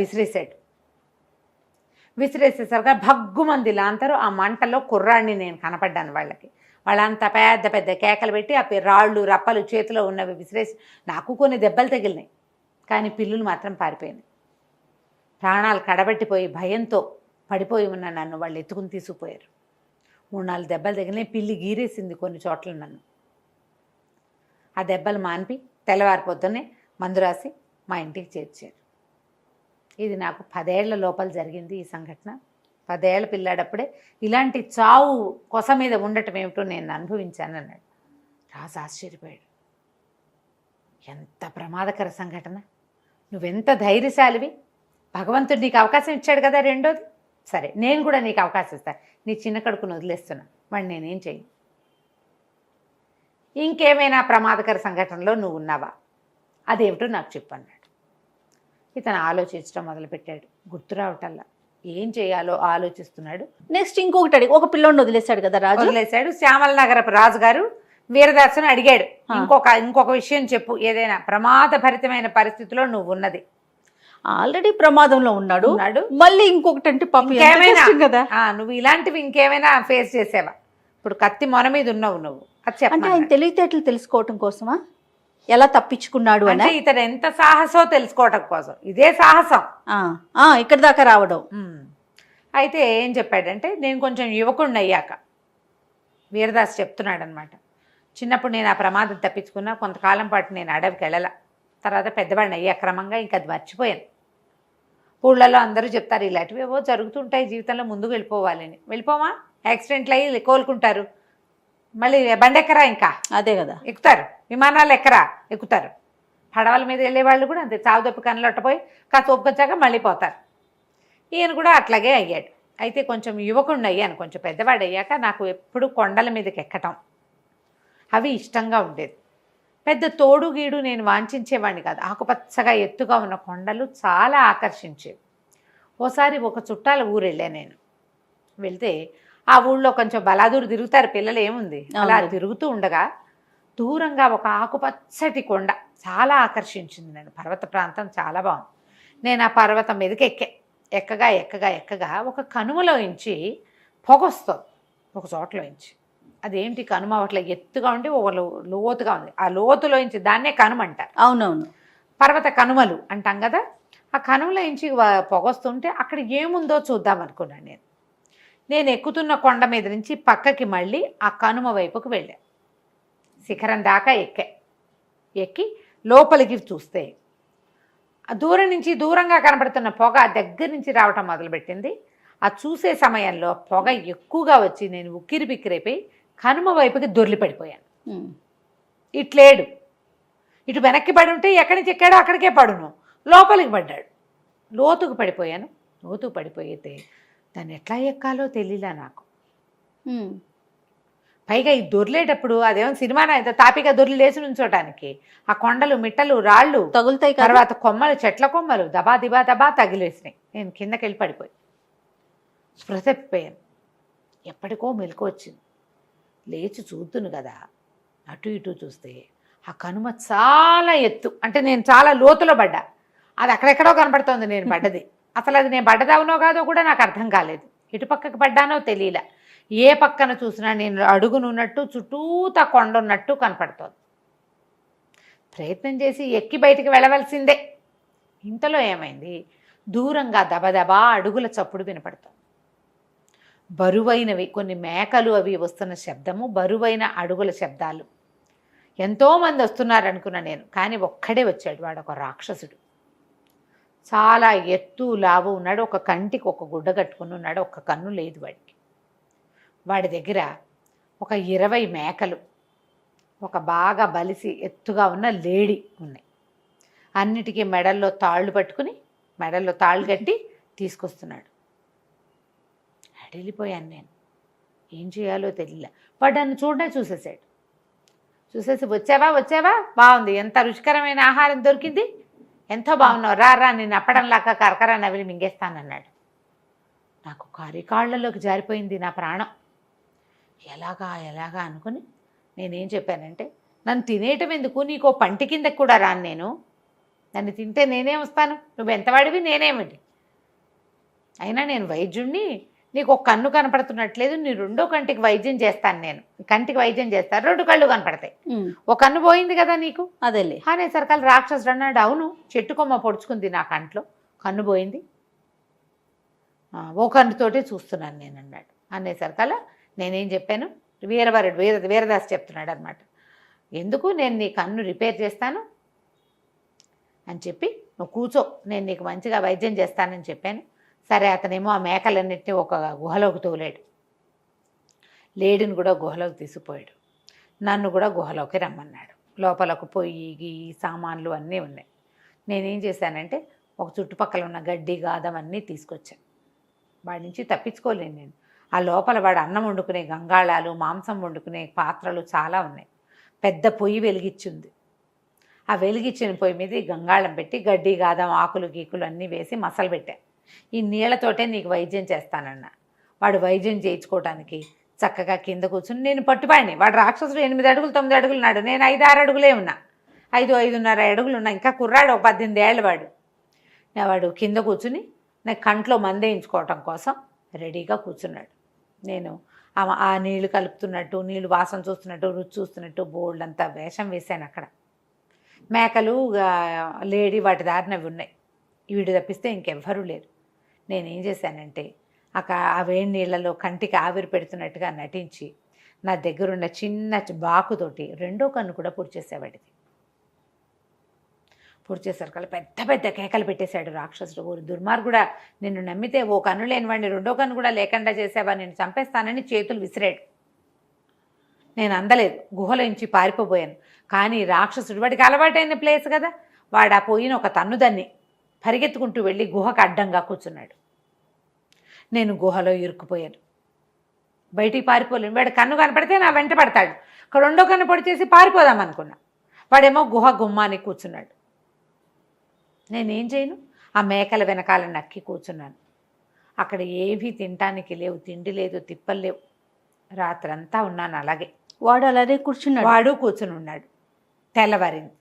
విసిరేసేసరిగా భగ్గుమంది లాంతరు. ఆ మంటలో కుర్రాడిని నేను కనపడ్డాను వాళ్ళకి. వాళ్ళంతా పెద్ద పెద్ద కేకలు పెట్టి ఆ రాళ్ళు రప్పలు చేతిలో ఉన్నవి విసిరేసి నాకు కొన్ని దెబ్బలు తగిలినాయి. కానీ పిల్లులు మాత్రం పారిపోయినాయి. ప్రాణాలు కడబెట్టిపోయి భయంతో పడిపోయి ఉన్న నన్ను వాళ్ళు ఎత్తుకుని తీసుకుపోయారు. 3-4 దెబ్బలు తగిలినాయి. పిల్లి గీరేసింది కొన్ని చోట్ల నన్ను. ఆ దెబ్బలు మాన్పి తెల్లవారిపోతూనే మందు రాసి మా ఇంటికి చేర్చారు. ఇది నాకు 10 ఏళ్ల లోపల జరిగింది ఈ సంఘటన. 10 ఏళ్ల పిల్లాడప్పుడే ఇలాంటి చావు కొస మీద ఉండటం ఏమిటో నేను అనుభవించాను అన్నాడు. రాజు ఆశ్చర్యపోయాడు. ఎంత ప్రమాదకర సంఘటన, నువ్వెంత ధైర్యశాలివి, భగవంతుడు నీకు అవకాశం ఇచ్చాడు కదా. రెండోది, సరే నేను కూడా నీకు అవకాశం ఇస్తాను, నీ చిన్న కడుకును వదిలేస్తున్నా, వాడిని నేనేం చేయను. ఇంకేమైనా ప్రమాదకర సంఘటనలో నువ్వు ఉన్నావా, అదేమిటో నాకు చెప్పు అన్నాడు. ఇతను ఆలోచించడం మొదలుపెట్టాడు. గుర్తు రావటల్లా ఏం చేయాలో ఆలోచిస్తున్నాడు. నెక్స్ట్ ఇంకొకటి అడిగి ఒక పిల్లోడిని వదిలేశాడు కదా రాజు. వదిలేశాడు. శ్యామల నగరపు రాజుగారు వీరదాసుని అడిగాడు, ఆ. ఇంకొక విషయం చెప్పు, ఏదైనా ప్రమాదభరితమైన పరిస్థితిలో నువ్వు ఉన్నది. ఆల్రెడీ ప్రమాదంలో ఉన్నాడు. మళ్ళీ ఇంకొకటి అంటే పాపం ఎంత ఇంకేమైనా కష్టం కదా. నువ్వు ఇలాంటివి ఇంకేమైనా ఫేస్ చేసావా? ఇప్పుడు కత్తి మొన మీద ఉన్నావు నువ్వు, అది అంటే ఆయన చెప్పండి. తెలివితేటలు తెలుసుకోవటం కోసమా, ఎలా తప్పించుకున్నాడు అని? అంటే ఇతను ఎంత సాహసో తెలుసుకోవటం కోసం, ఇదే సాహసం. ఇక్కడ దాకా రావడం. అయితే ఏం చెప్పాడంటే, నేను కొంచెం యువకుడిని అయ్యాక, వీరదాస్ చెప్తున్నాడు అనమాట, చిన్నప్పుడు నేను ఆ ప్రమాదం తప్పించుకున్నా, కొంతకాలం పాటు నేను అడవికి వెళ్ళాల, తర్వాత పెద్దవాడిని అయ్యా క్రమంగా, ఇంకా అది మర్చిపోయాను. ఊళ్ళలో అందరూ చెప్తారు ఇలాంటివి ఏవో జరుగుతుంటాయి జీవితంలో, ముందుకు వెళ్ళిపోవాలని. వెళ్ళిపోమా, యాక్సిడెంట్లు అయ్యి కోలుకుంటారు, మళ్ళీ బండెక్కరా, ఇంకా అదే కదా, ఎక్కుతారు, విమానాలు ఎక్కుతారు, పడవల మీద వెళ్ళే వాళ్ళు కూడా అంతే, చావుదప్పి కనలొట్టపోయి కాస్త ఒప్పుకొచ్చాక మళ్ళీ పోతారు. ఈయన కూడా అట్లాగే అయ్యాడు. అయితే కొంచెం యువకుడిని అయ్యాను, కొంచెం పెద్దవాడు అయ్యాక నాకు ఎప్పుడు కొండల మీదకి ఎక్కటం అవి ఇష్టంగా ఉండేది. పెద్ద తోడు గీడు నేను వాంఛించేవాడిని కాదు. ఆకుపచ్చగా ఎత్తుగా ఉన్న కొండలు చాలా ఆకర్షించేవి. ఓసారి ఒక చుట్టాల ఊరు వెళ్ళా నేను. వెళ్తే ఆ ఊళ్ళో కొంచెం బలాదూరు తిరుగుతారు పిల్లలు, ఏముంది అలా తిరుగుతూ ఉండగా దూరంగా ఒక ఆకుపచ్చటి కొండ చాలా ఆకర్షించింది నన్ను. పర్వత ప్రాంతం చాలా బాగుంది. నేను ఆ పర్వతం మీదకి ఎక్కగా ఒక కనుమలోంచి పొగొస్తుంది, ఒక చోట్లోంచి. అదేంటి కనుమ అట్లా ఎత్తుగా ఉండి ఒక లోతుగా ఉంది, ఆ లోతులోంచి దాన్నే కనుమ అంటారు. అవునవును, పర్వత కనుమలు అంటాం కదా. ఆ కనుమలోంచి పొగొస్తుంటే అక్కడ ఏముందో చూద్దాం అనుకున్నాను. నేను ఎక్కుతున్న కొండ మీద నుంచి పక్కకి మళ్ళీ ఆ కనుమ వైపుకు వెళ్ళా. శిఖరం దాకా ఎక్కి లోపలికి చూస్తే దూరం నుంచి దూరంగా కనబడుతున్న పొగ దగ్గర నుంచి రావటం మొదలుపెట్టింది. ఆ చూసే సమయంలో పొగ ఎక్కువగా వచ్చి నేను ఉక్కిరి బిక్కిరైపోయి కనుమ వైపుకి దొర్లి పడిపోయాను. ఇట్లేడు, ఇటు వెనక్కి పడి ఉంటే ఎక్కడి నుంచి ఎక్కాడో అక్కడికే పడును, లోపలికి పడ్డాడు. లోతుకు పడిపోయాను. లోతుకు పడిపోయితే దాన్ని ఎట్లా ఎక్కాలో తెలియలా నాకు. పైగా ఈ దొర్లేటప్పుడు అదేమో సినిమానా అయితే తాపిగా దొర్లి లేచి నుంచోటానికి ఆ కొండలు మిట్టలు రాళ్ళు తగులుతాయి, తర్వాత కొమ్మలు, చెట్ల కొమ్మలు దబా దిబా దబా తగిలేసినాయి. నేను కిందకి వెళ్ళి పడిపోయి స్పృహ తప్పిపోయాను. ఎప్పటికో మెలకు వచ్చింది. లేచి చూద్దును కదా, అటు ఇటు చూస్తే ఆ కనుమ చాలా ఎత్తు, అంటే నేను చాలా లోతులో పడ్డా. అది అక్కడెక్కడో కనపడుతోంది నేను పడ్డది. అసలు అది నేను పడ్డదవునో కాదో కూడా నాకు అర్థం కాలేదు. ఇటు పక్కకి పడ్డానో తెలియలే. ఏ పక్కన చూసినా నేను అడుగునున్నట్టు చుట్టూతా కొండ ఉన్నట్టు కనపడుతోంది. ప్రయత్నం చేసి ఎక్కి బయటికి వెళ్ళవలసిందే. ఇంతలో ఏమైంది, దూరంగా దబదబా అడుగుల చప్పుడు వినపడుతోంది. బరువైనవి కొన్ని మేకలు అవి వస్తున్న శబ్దము, బరువైన అడుగుల శబ్దాలు. ఎంతోమంది వస్తున్నారు అనుకున్నా నేను, కానీ ఒక్కడే వచ్చాడు. వాడు ఒక రాక్షసుడు, చాలా ఎత్తు లావు ఉన్నాడు. ఒక కంటికి ఒక గుడ్డ కట్టుకుని ఉన్నాడు, ఒక్క కన్ను లేదు వాడికి. వాడి దగ్గర ఒక 20 మేకలు, ఒక బాగా బలిసి ఎత్తుగా ఉన్న లేడి ఉన్నాయి. అన్నిటికీ మెడల్లో తాళ్ళు పట్టుకుని, మెడల్లో తాళ్ళు కట్టి తీసుకొస్తున్నాడు. అడిలిపోయాను నేను, ఏం చేయాలో తెలియలే. వాడు నన్ను చూసేసాడు. చూసేసి వచ్చావా, బాగుంది, ఎంత రుచికరమైన ఆహారం దొరికింది, ఎంతో బాగున్నావు, రా నేను అప్పడంలాగా కరకర నవిలి మింగేస్తానన్నాడు. నాకు కాళ్ళలోకి జారిపోయింది నా ప్రాణం. ఎలాగా అనుకుని నేనేం చెప్పానంటే, నన్ను తినేయటం ఎందుకు, నీకో పంటి కిందకి కూడా రాను నేను, నన్ను తింటే నేనేం వస్తాను, నువ్వు ఎంతవాడివి నేనేమిటి, అయినా నేను వైద్యుణ్ణి, నీకు ఒక కన్ను కనపడుతున్నట్లేదు, నీ రెండో కంటికి వైద్యం చేస్తాను, నేను కంటికి వైద్యం చేస్తాను, 2 కళ్ళు కనపడతాయి, ఒక కన్ను పోయింది కదా నీకు, అదేలే అనేసరికల్ రాక్షసుడు అన్నాడు. అవును, చెట్టు కొమ్మ పొడుచుకుంది నా కంట్లో, కన్ను పోయింది, ఓ కన్నుతోటే చూస్తున్నాను నేను అన్నాడు. అనేసరికల నేనేం చెప్పాను, వీరదాస్ చెప్తున్నాడు అనమాట, ఎందుకు నేను నీ కన్ను రిపేర్ చేస్తాను అని చెప్పి, నువ్వు కూర్చో, నేను నీకు మంచిగా వైద్యం చేస్తానని చెప్పాను. సరే, అతనేమో ఆ మేకలన్నింటినీ ఒక గుహలోకి తోలాడు, లేడిని కూడా గుహలోకి తీసుకుపోయాడు, నన్ను కూడా గుహలోకి రమ్మన్నాడు. లోపలకు పొయ్యి సామాన్లు అన్నీ ఉన్నాయి. నేనేం చేశానంటే, ఒక చుట్టుపక్కల ఉన్న గడ్డి గాదం అన్నీ తీసుకొచ్చాను. వాడి నుంచి తప్పించుకోలేను నేను. ఆ లోపల వాడు అన్నం వండుకునే గంగాళాలు, మాంసం వండుకునే పాత్రలు చాలా ఉన్నాయి. పెద్ద పొయ్యి వెలిగించింది. ఆ వెలిగించిన పొయ్యి మీద ఈ గంగాళం పెట్టి గడ్డి గాదం ఆకులు గీకులు అన్నీ వేసి మసలు పెట్టా. ఈ నీళ్లతోటే నీకు వైద్యం చేస్తానన్న. వాడు వైద్యం చేయించుకోవటానికి చక్కగా కింద కూర్చుని నేను పట్టుపాడిని. వాడు రాక్షసుడు 8 అడుగులు 9 అడుగులు ఉన్నాడు, నేను 5-6 అడుగులే ఉన్నా, 5-5.5 అడుగులు ఉన్నా. ఇంకా కుర్రాడు, 18 ఏళ్ళ వాడు. వాడు కింద కూర్చుని నాకు కంట్లో మందేయించుకోవటం కోసం రెడీగా కూర్చున్నాడు. నేను ఆ నీళ్లు కలుపుతున్నట్టు, నీళ్ళు వాసన చూస్తున్నట్టు, రుచి చూస్తున్నట్టు బోల్డ్ అంతా వేషం వేశాను అక్కడ. మేకలు లేడీ వాటి దారిన అవి ఉన్నాయి, వీడు తప్పిస్తే ఇంకెవ్వరూ లేరు. నేనేం చేశానంటే ఆ వేడి నీళ్ళలో కంటికి ఆవిరి పెడుతున్నట్టుగా నటించి నా దగ్గరున్న చిన్న బాకుతోటి 2వ కన్ను కూడా పొడిచేసేవాడిది. పొడిచేసరికి పెద్ద పెద్ద కేకలు పెట్టేశాడు రాక్షసుడు. ఊరు దుర్మార్గుడా, నిన్ను నమ్మితే ఓ కన్ను లేని వాడిని 2వ కన్ను కూడా లేకుండా చేసావా, నేను చంపేస్తానని చేతులు విసిరాడు. నేను అందలేదు, గుహలోంచి పారిపోయాను. కానీ రాక్షసుడు, వాడికి అలవాటైన ప్లేస్ కదా, వాడు ఆ పోయిన ఒక తన్నుదాన్ని పరిగెత్తుకుంటూ వెళ్ళి గుహకు అడ్డంగా కూర్చున్నాడు. నేను గుహలో ఇరుక్కుపోయాను, బయటికి పారిపోలేను. వాడు కన్ను కనపడితే నా వెంట పడతాడు. 2వ కన్ను పొడి చేసి పారిపోదాం అనుకున్నా, వాడేమో గుహ గుమ్మానికి కూర్చున్నాడు. నేనేం చేయను, ఆ మేకల వెనకాల నక్కి కూర్చున్నాను. అక్కడ ఏవీ తినటానికి లేవు, తిండి లేదు, తిప్పలు లేవు. రాత్రంతా ఉన్నాను అలాగే. వాడు అలాగే కూర్చున్నాడు. వాడు కూర్చుని ఉన్నాడు. తెల్లవారింది.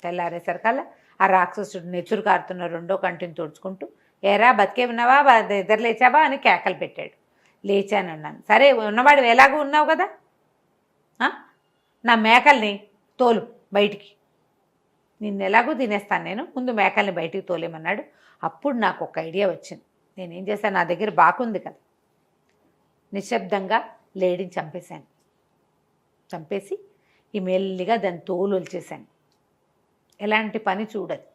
తెల్లారేసరికల్లా ఆ రాక్షసుడు నెత్తురు కారుతున్న 2వ కంటిని తుడుచుకుంటూ, ఏరా బతికే ఉన్నావా, ఇద్దరు లేచావా అని కేకలు పెట్టాడు. లేచానన్నాను. సరే ఉన్నవాడు ఎలాగూ ఉన్నావు కదా, నా మేకల్ని తోలు బయటికి, నిన్ను ఎలాగూ తినేస్తాను నేను, ముందు మేకల్ని బయటికి తోలేమన్నాడు. అప్పుడు నాకు ఒక ఐడియా వచ్చింది. నేనేం చేశాను, నా దగ్గర బాకుంది కదా, నిశ్శబ్దంగా లేడీని చంపేశాను. చంపేసి ఈ మెల్లిగా దాన్ని తోలు వచ్చేసాను. ఎలాంటి పని చూడదు.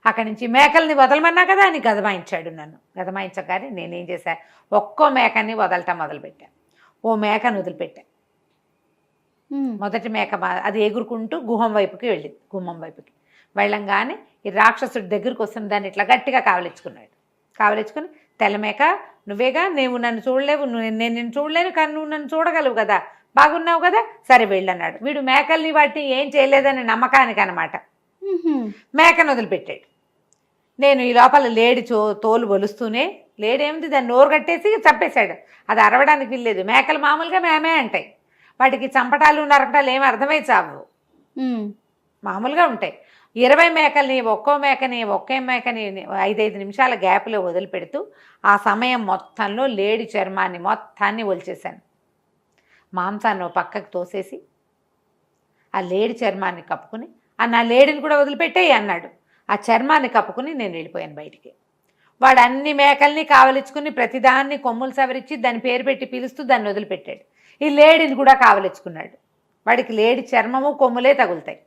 అక్కడి నుంచి మేకల్ని వదలమన్నా కదా అని గదమాయించాడు నన్ను. గదమాయించగానే నేనేం చేశాను, ఒక్కో మేకని వదలటం మొదలుపెట్టాను. ఓ మేకను వదిలిపెట్టాను. మొదటి మేక అది ఎగురుకుంటూ గుహం వైపుకి వెళ్ళింది. గుమ్మం వైపుకి వెళ్ళంగానే ఈ రాక్షసుడి దగ్గరికి వస్తున్న దాన్ని ఇట్లా గట్టిగా కావలించుకున్నాడు. కావలించుకుని, తెల్లమేక నువ్వేగా, నువ్వు నన్ను చూడలేవు, నేను నిన్ను చూడలేను, కానీ నువ్వు నన్ను చూడగలవు కదా, బాగున్నావు కదా, సరే వెళ్ళన్నాడు. వీడు మేకల్ని వాటిని ఏం చేయలేదని నమ్మకానికి అనమాట మేకను వదిలిపెట్టాడు. నేను ఈ లోపల లేడి తోలు ఒలుస్తూనే, లేడేమిటి దాన్ని నోరు కట్టేసి చంపేశాడు. అది అరవడానికి వీల్లేదు. మేకలు మామూలుగా మేమే అంటాయి, వాటికి చంపటాలు నరకటాలు ఏమి అర్థమై చావు, మామూలుగా ఉంటాయి. 20 మేకల్ని ఒక్కో మేకని 5-5 నిమిషాల గ్యాప్లో వదిలిపెడుతూ ఆ సమయం మొత్తంలో లేడి చర్మాన్ని మొత్తాన్ని ఒలిచేశాను. మాంసాన్ని పక్కకు తోసేసి ఆ లేడి చర్మాన్ని కప్పుకుని, నా లేడిని కూడా వదిలిపెట్టేయి అన్నాడు. ఆ చర్మాన్ని కప్పుకుని నేను వెళ్ళిపోయాను బయటికి. వాడు అన్ని మేకల్ని కావలించుకుని ప్రతిదాన్ని కొమ్ములు సవరించి దాని పేరు పెట్టి పిలుస్తూ దాన్ని వదిలిపెట్టాడు. ఈ లేడిని కూడా కావలించుకున్నాడు. వాడికి లేడి చర్మము కొమ్ములే తగులుతాయి.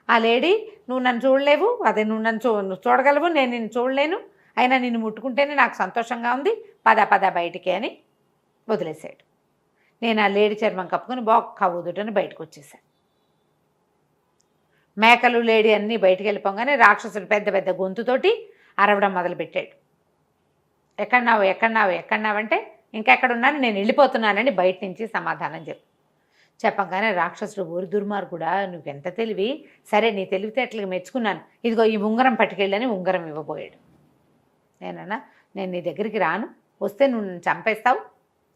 ఆ లేడీ, నువ్వు నన్ను చూడలేవు, అదే నువ్వు నన్ను చూడగలవు, నేను నిన్ను చూడలేను, అయినా నిన్ను ముట్టుకుంటేనే నాకు సంతోషంగా ఉంది, పద బయటికి అని వదిలేశాడు. నేను ఆ లేడి చర్మం కప్పుకొని బొక్క ఊదుటని బయటకు వచ్చేసాను. మేకలు లేడీ అన్నీ బయటికి వెళ్ళిపోగానే రాక్షసుడు పెద్ద పెద్ద గొంతుతోటి అరవడం మొదలుపెట్టాడు. ఎక్కడున్నావంటే ఇంకెక్కడున్నాను, నేను వెళ్ళిపోతున్నానని బయట నుంచి సమాధానం చెప్పగానే రాక్షసుడు, ఊరి దుర్మార్గుడా, నువ్వెంత తెలివి, సరే నీ తెలివితేటలకు మెచ్చుకున్నాను, ఇదిగో ఈ ఉంగరం పట్టుకెళ్ళని ఉంగరం ఇవ్వబోయాడు. నేను నీ దగ్గరికి రాను, వస్తే నువ్వు నన్ను చంపేస్తావు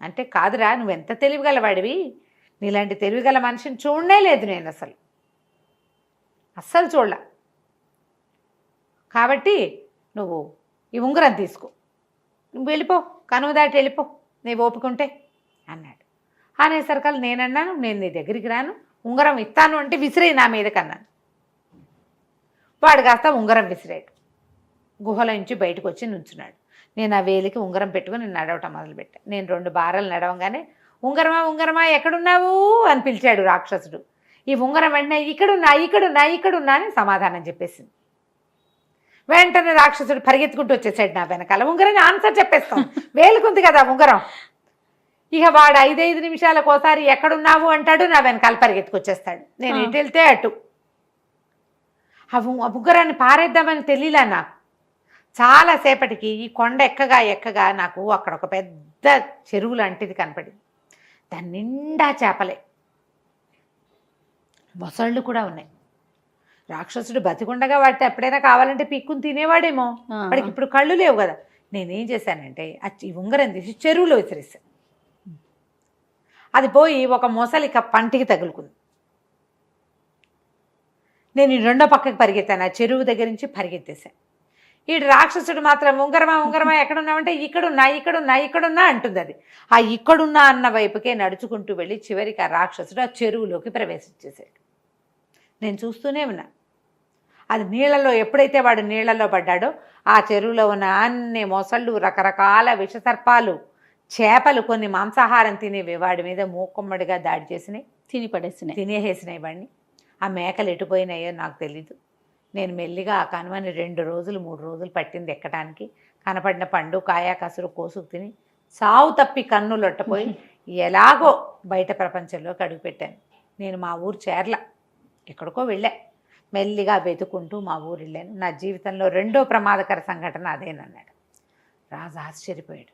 అంటే, కాదురా, నువ్వెంత తెలివిగలవాడివి, నీలాంటి తెలివిగల మనిషిని చూడనే లేదు నేను, అస్సలు చూడలా, కాబట్టి నువ్వు ఈ ఉంగరం తీసుకో, నువ్వు వెళ్ళిపో, కనుమ దాటి వెళ్ళిపో, నీ ఓపుకుంటే అన్నాడు. అనేసరికల్ నేనన్నాను, నేను నీ దగ్గరికి రాను, ఉంగరం ఇస్తాను అంటే విసిరేయి నా మీద కన్నాను. వాడు కాస్త ఉంగరం విసిరాడు. గుహలో నుంచి బయటకు వచ్చి నుంచున్నాడు. నేను ఆ వేలికి ఉంగరం పెట్టుకుని నడవటం మొదలుపెట్టాను. నేను 2 బారాలు నడవంగానే, ఉంగరమా ఎక్కడున్నావు అని పిలిచాడు రాక్షసుడు. ఈ ఉంగరం వెంటనే ఇక్కడున్నా అని సమాధానం చెప్పేసింది. వెంటనే రాక్షసుడు పరిగెత్తుకుంటూ వచ్చేసాడు నా వెనకాల. ఉంగరం ఆన్సర్ చెప్పేస్తాం, వేలుకుంది కదా ఉంగరం. ఇక వాడు 5-5 నిమిషాలకు ఒకసారి ఎక్కడున్నావు అంటాడు, నా వెనకాల పరిగెత్తుకొచ్చేస్తాడు. నేను ఇటు వెళ్తే అటు. ఆ ఉంగరాన్ని పారేద్దామని తెలియలే నాకు. చాలాసేపటికి ఈ కొండ ఎక్కగా నాకు అక్కడ ఒక పెద్ద చెరువు లాంటిది కనపడింది. దాని నిండా చేపలే, మొసళ్ళు కూడా ఉన్నాయి. రాక్షసుడు బతికుండగా వాటి ఎప్పుడైనా కావాలంటే పీక్కుని తినేవాడేమో. ఆ, వాడికి ఇప్పుడు కళ్ళు లేవు కదా. నేనేం చేశానంటే ఈ ఉంగరం తీసి చెరువులో విసిరేసాను. అది పోయి ఒక మొసలిక పంటికి తగులుకుంది. నేను ఈ రెండో పక్కకి పరిగెత్తాను, ఆ చెరువు దగ్గర నుంచి పరిగెత్తేసాను. ఈ రాక్షసుడు మాత్రం ఉంగరమా ఉంగరమా ఎక్కడున్నామంటే ఇక్కడున్నా అంటుంది. అది ఆ ఇక్కడున్నా అన్న వైపుకే నడుచుకుంటూ వెళ్ళి చివరికి ఆ రాక్షసుడు ఆ చెరువులోకి ప్రవేశించేసాడు. నేను చూస్తూనే ఉన్నా. అది నీళ్ళలో ఎప్పుడైతే వాడు నీళ్ళలో పడ్డాడో ఆ చెరువులో ఉన్న అన్ని మొసళ్ళు, రకరకాల విషసర్పాలు, చేపలు, కొన్ని మాంసాహారం తినేవి వాడి మీద మూకుమ్మడిగా దాడి చేసినాయి, తినేసేసినాయి వాడిని. ఆ మేకలు ఎటుపోయినాయో నాకు తెలీదు. నేను మెల్లిగా ఆ కనుమని 2 రోజులు 3 రోజులు పట్టింది ఎక్కడానికి. కనపడిన పండు కాయ కసురు కోసుకు తిని సావు తప్పి కన్నులొట్టపోయి ఎలాగో బయట ప్రపంచంలోకి అడుగుపెట్టాను. నేను మా ఊరు చేర్ల ఎక్కడికో వెళ్ళా. మెల్లిగా వెతుకుంటూ మా ఊరు వెళ్ళాను. నా జీవితంలో 2వ ప్రమాదకర సంఘటన అదేనన్నాడు. రాజు ఆశ్చర్యపోయాడు.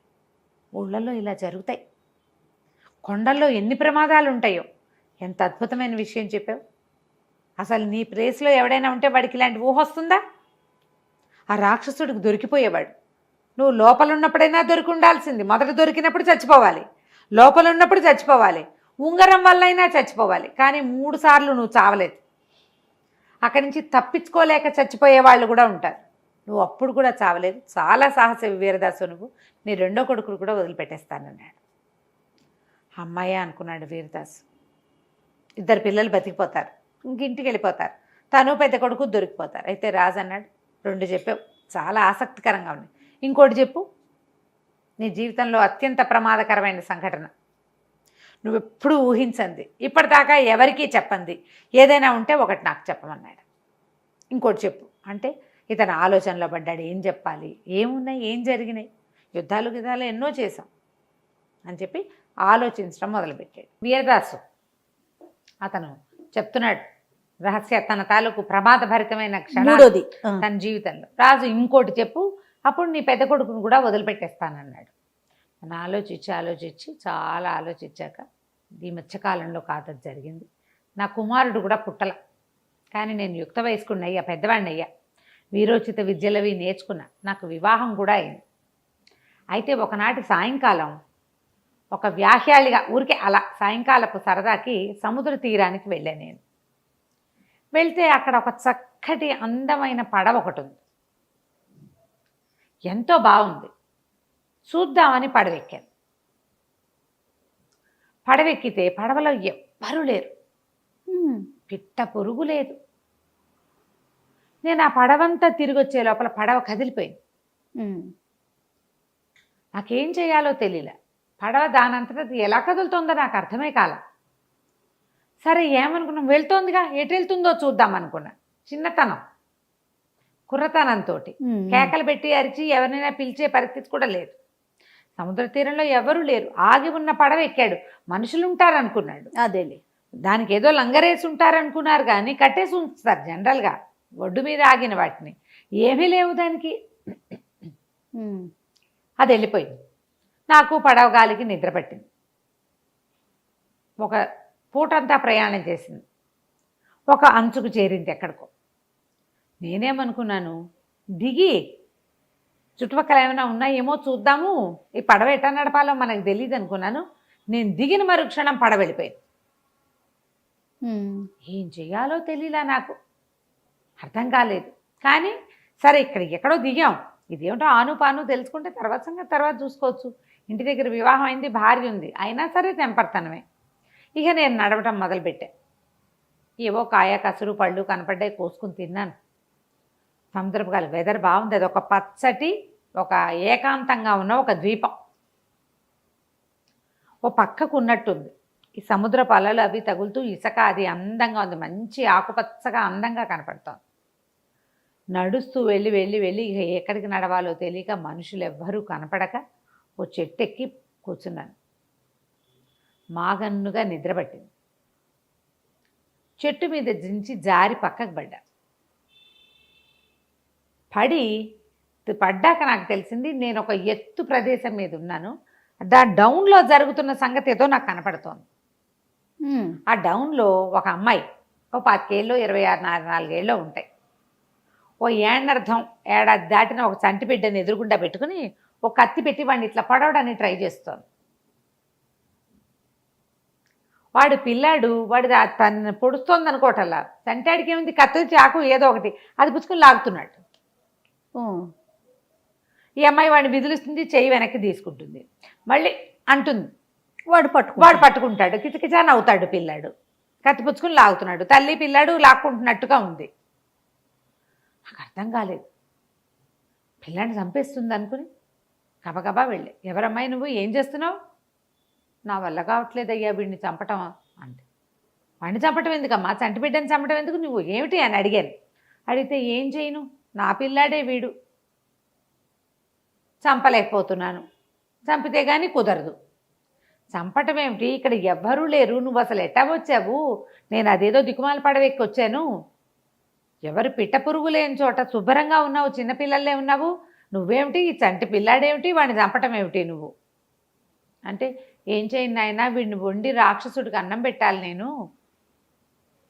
ఊళ్ళల్లో ఇలా జరుగుతాయి, కొండల్లో ఎన్ని ప్రమాదాలు ఉంటాయో. ఎంత అద్భుతమైన విషయం చెప్పావు. అసలు నీ ప్లేస్లో ఎవడైనా ఉంటే వాడికి ఇలాంటి ఊహ వస్తుందా? ఆ రాక్షసుడికి దొరికిపోయేవాడు. నువ్వు లోపల ఉన్నప్పుడైనా దొరికి ఉండాల్సింది. మొదట దొరికినప్పుడు చచ్చిపోవాలి, లోపల ఉన్నప్పుడు చచ్చిపోవాలి, ఉంగరం వల్లైనా చచ్చిపోవాలి. కానీ 3 సార్లు నువ్వు చావలేదు. అక్కడి నుంచి తప్పించుకోలేక చచ్చిపోయే వాళ్ళు కూడా ఉంటారు. నువ్వు అప్పుడు కూడా చావలేదు. చాలా సాహస వీరదాసు నువ్వు. నీ 2వ కొడుకును కూడా వదిలిపెట్టేస్తానన్నాడు. అమ్మాయి అనుకున్నాడు వీరదాసు. 2 పిల్లలు బతికిపోతారు, ఇంటికి వెళ్ళిపోతారు. తను పెద్ద కొడుకు దొరికిపోతారు. అయితే రాజు అన్నాడు, 2 చెప్పావు, చాలా ఆసక్తికరంగా ఉన్నాయి. ఇంకోటి చెప్పు. నీ జీవితంలో అత్యంత ప్రమాదకరమైన సంఘటన, నువ్వెప్పుడూ ఊహించంది, ఇప్పటిదాకా ఎవరికీ చెప్పంది ఏదైనా ఉంటే ఒకటి నాకు చెప్పమన్నాడు. ఇంకోటి చెప్పు అంటే ఇతను ఆలోచనలో పడ్డాడు. ఏం చెప్పాలి, ఏమున్నాయి, ఏం జరిగినాయి, యుద్ధాలు ఎన్నో చేశాం అని చెప్పి ఆలోచించడం మొదలుపెట్టాడు వీరదాసు. అతను చెప్తున్నాడు రహస్య, తన తాలూకు ప్రమాదభరితమైన క్షణాలు తన జీవితంలో. రాజు ఇంకోటి చెప్పు, అప్పుడు నీ పెద్ద కొడుకును కూడా వదిలిపెట్టేస్తానన్నాడు. అని ఆలోచించి చాలా ఆలోచించాక ఈ మధ్యకాలంలో కాదది జరిగింది. నా కుమారుడు కూడా పుట్టల, కానీ నేను యుక్త వయస్కుడిని అయ్యా, పెద్దవాడిని అయ్యా, వీరోచిత విద్యలవి నేర్చుకున్నా, నాకు వివాహం కూడా అయింది. అయితే ఒకనాటి సాయంకాలం ఒక వ్యాహ్యాళిగా ఊరికే అలా సాయంకాలపు సరదాకి సముద్ర తీరానికి వెళ్ళాను నేను. వెళ్తే అక్కడ ఒక చక్కటి అందమైన పడవ ఒకటి ఉంది. ఎంతో బాగుంది. చూద్దామని పడవెక్కాను. పడవెక్కితే పడవలో ఎవ్వరూ లేరు, పిట్ట పొరుగు లేదు. నేను ఆ పడవంతా తిరిగి వచ్చే లోపల పడవ కదిలిపోయింది. నాకేం చేయాలో తెలియలే. పడవ దానంతటా ఎలా కదులుతుందో నాకు అర్థమే కాల. సరే ఏమనుకున్నాం, వెళ్తోందిగా, ఎటు వెళ్తుందో చూద్దాం అనుకున్నా. చిన్నతనం, కుర్రతనంతో కేకలు పెట్టి అరిచి ఎవరినైనా పిలిచే పరిస్థితి కూడా లేదు. సముద్ర తీరంలో ఎవరూ లేరు. ఆగి ఉన్న పడవ ఎక్కాడు. మనుషులు ఉంటారనుకున్నాడు. అదేలే, దానికి ఏదో లంగరేసి ఉంటారనుకున్నారు, కానీ కట్టేసి ఉంచుతారు జనరల్గా ఒడ్డు మీద ఆగిన వాటిని. ఏమీ లేవు దానికి. అది వెళ్ళిపోయింది. నాకు పడవ గాలికి నిద్ర పట్టింది. ఒక పూటంతా ప్రయాణం చేసింది. ఒక అంచుకు చేరింది ఎక్కడికో. నేనేమనుకున్నాను, దిగి చుట్టుపక్కల ఏమైనా ఉన్నాయేమో చూద్దాము, ఈ పడవ ఎట్లా నడపాలో మనకు తెలియదు అనుకున్నాను. నేను దిగిన మరుక్షణం పడవ వెళ్ళిపోయింది. ఏం చెయ్యాలో తెలియలా, నాకు అర్థం కాలేదు. కానీ సరే ఎక్కడో దిగాం, ఇదేమిటో ఆను పాను తెలుసుకుంటే తర్వాత సంగతి తర్వాత చూసుకోవచ్చు. ఇంటి దగ్గర వివాహం అయింది, భార్య ఉంది, అయినా సరే తెంపర్తనమే. ఇక నేను నడవటం మొదలుపెట్టా. ఏవో కాయ కసురు పళ్ళు కనపడ్డాయి, కోసుకుని తిన్నాను. సముద్రపు గాలి, వెదర్ బాగుంది. అది ఒక పచ్చటి, ఒక ఏకాంతంగా ఉన్న ఒక ద్వీపం. ఓ పక్కకు ఉన్నట్టుంది. ఈ సముద్రపు అలలు అవి తగులుతూ ఇసుక అది అందంగా ఉంది, మంచి ఆకుపచ్చగా అందంగా కనపడుతోంది. నడుస్తూ వెళ్ళి ఇక ఎక్కడికి నడవాలో తెలియక, మనుషులు ఎవ్వరూ కనపడక ఓ చెట్టు ఎక్కి కూర్చున్నాను. మాగన్నుగా నిద్రపట్టింది. చెట్టు మీద దించి జారి పక్కకు పడ్డాక నాకు తెలిసింది నేను ఒక ఎత్తు ప్రదేశం మీద ఉన్నాను. డౌన్లో జరుగుతున్న సంగతి ఏదో నాకు కనపడుతోంది. ఆ డౌన్లో ఒక అమ్మాయి ఓ 25 26 4 ఉంటాయి. ఓ ఏడనర్థం ఏడాది దాటిన ఒక చంటి బిడ్డని ఎదురుగుండా పెట్టుకుని ఒక కత్తి పెట్టి వాడిని ఇట్లా పడవడానికి ట్రై చేస్తోంది. వాడు పిల్లాడు తను పొడుస్తోంది అనుకోవటల్లా, చంటాడికి ఏముంది, కత్తి చాకు ఏదో ఒకటి అది పుచ్చుకొని లాగుతున్నాడు. ఈ అమ్మాయి వాడిని విదిలిస్తుంది, చెయ్యి వెనక్కి తీసుకుంటుంది, మళ్ళీ అంటుంది, వాడు పట్టుకుంటాడు, కిచకిచా నవ్వుతాడు పిల్లాడు, కత్తి పుచ్చుకుని లాగుతున్నాడు, తల్లి పిల్లాడు లాక్కుంటున్నట్టుగా ఉంది. నాకు అర్థం కాలేదు, పిల్లాడిని చంపేస్తుంది అనుకుని గబగబా వెళ్ళి, ఎవరమ్మాయి నువ్వు, ఏం చేస్తున్నావు? నా వల్ల కావట్లేదు అయ్యా వీడిని చంపటం అంటే. వాడిని చంపటం ఎందుకమ్మా, చంటి బిడ్డని చంపటం ఎందుకు, నువ్వు ఏమిటి అని అడిగాను. అడిగితే ఏం చేయను, నా పిల్లాడే వీడు, చంపలేకపోతున్నాను, చంపితే కానీ కుదరదు. చంపటం ఏమిటి, ఇక్కడ ఎవ్వరూ లేరు, నువ్వు అసలు ఎట్టా వచ్చావు, నేను అదేదో దిక్కుమాల పడవెక్కి వచ్చాను, ఎవరు పిట్ట పురుగు లేని చోట శుభ్రంగా ఉన్నావు, చిన్నపిల్లలే ఉన్నావు, నువ్వేమిటి ఈ చంటి పిల్లాడేమిటి, వాడిని చంపటం ఏమిటి నువ్వు అంటే, ఏం చేయను నాయనా, వీడిని వండి రాక్షసుడికి అన్నం పెట్టాలి, నేను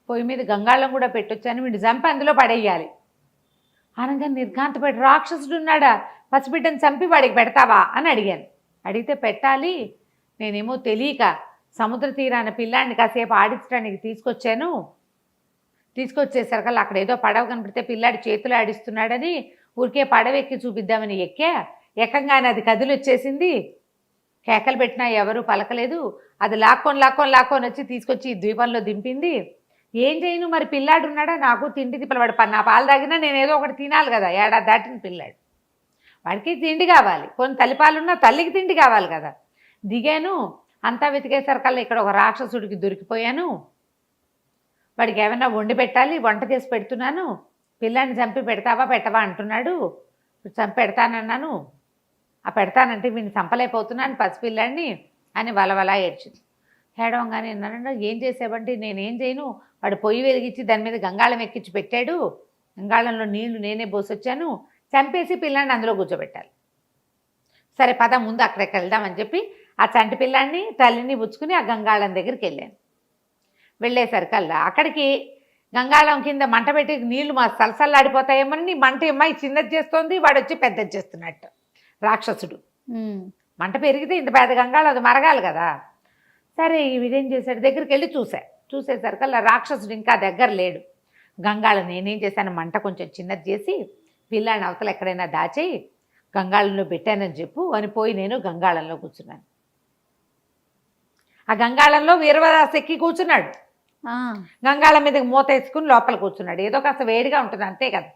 పొయ్యి మీద గంగాళం కూడా పెట్టొచ్చాను, వీడిని చంపి అందులో పడేయాలి అనగా నిర్ఘాంతపడి, రాక్షసుడు ఉన్నాడా, పసిబిడ్డని చంపి వాడికి పెడతావా అని అడిగాను. అడిగితే పెట్టాలి, నేనేమో తెలియక సముద్ర తీరాన పిల్లాడిని కాసేపు ఆడించడానికి తీసుకొచ్చేసరికల్లా అక్కడ ఏదో పడవ కనపడితే పిల్లాడి చేతులు ఆడిస్తున్నాడని ఊరికే పడవెక్కి చూపిద్దామని ఎక్కంగానే అది కదిలి వచ్చేసింది, కేకలు పెట్టినా ఎవరూ పలకలేదు, అది లాక్కొని వచ్చి తీసుకొచ్చి ఈ ద్వీపంలో దింపింది. ఏం చేయను మరి, పిల్లాడు ఉన్నాడా, నాకు తిండి తిప్పలవాడు, నా పాలు తాగినా నేను ఏదో ఒకటి తినాలి కదా, ఏడాది దాటిన పిల్లాడు, వాడికి తిండి కావాలి, కొన్ని తల్లిపాలున్నా తల్లికి తిండి కావాలి కదా. దిగాను, అంతా వెతికేసరికల్లా ఇక్కడ ఒక రాక్షసుడికి దొరికిపోయాను, వాడికి ఏమైనా వండి పెట్టాలి, వంట చేసి పెడుతున్నాను, పిల్లాడిని చంపి పెడతావా పెట్టవా అంటున్నాడు, చంపి పెడతానన్నాను, ఆ పెడతానంటే వీడిని చంపలేకపోతున్నాను పసిపిల్లాడిని అని వలవలా ఏడ్చింది. ఏడవంగానే నన్ను ఏం చేసావంటే, నేనేం చేయను, వాడు పొయ్యి వెలిగించి దాని మీద గంగాళం ఎక్కించి పెట్టాడు, గంగాళంలో నీళ్లు నేనే పోసొచ్చాను, చంపేసి పిల్లాడిని అందులో కూర్చోబెట్టాలి. సరే పద ముందు అక్కడికి వెళ్దామని చెప్పి ఆ చంటి పిల్లాడిని తల్లిని పుచ్చుకుని ఆ గంగాళం దగ్గరికి వెళ్ళాను. వెళ్ళేసరికల్లా అక్కడికి గంగాళం కింద మంట పెట్టి నీళ్లు మా సలసల్లాడిపోతాయేమని మంట అమ్మాయి చిన్నది చేస్తోంది, వాడు వచ్చి పెద్దది చేస్తున్నట్టు రాక్షసుడు. మంట పెరిగితే ఇంత పెద్ద గంగాళం అది మరగాలి కదా. సరే ఇదేం చేశాడు, దగ్గరికి వెళ్ళి చూసేసరికల్లా రాక్షసుడు ఇంకా దగ్గర లేడు. గంగాళం నేనేం చేశాను, మంట కొంచెం చిన్నది చేసి పిల్లాడిని అవతల ఎక్కడైనా దాచేయి గంగాళంలో పెట్టానని చెప్పు అని పోయి నేను గంగాళంలో కూర్చున్నాను. ఆ గంగాళంలో వీరవదాస్ ఎక్కి కూర్చున్నాడు, గంగాళం మీద మూత వేసుకుని లోపల కూర్చున్నాడు. ఏదో కాస్త వేడిగా ఉంటుంది అంతే కదా,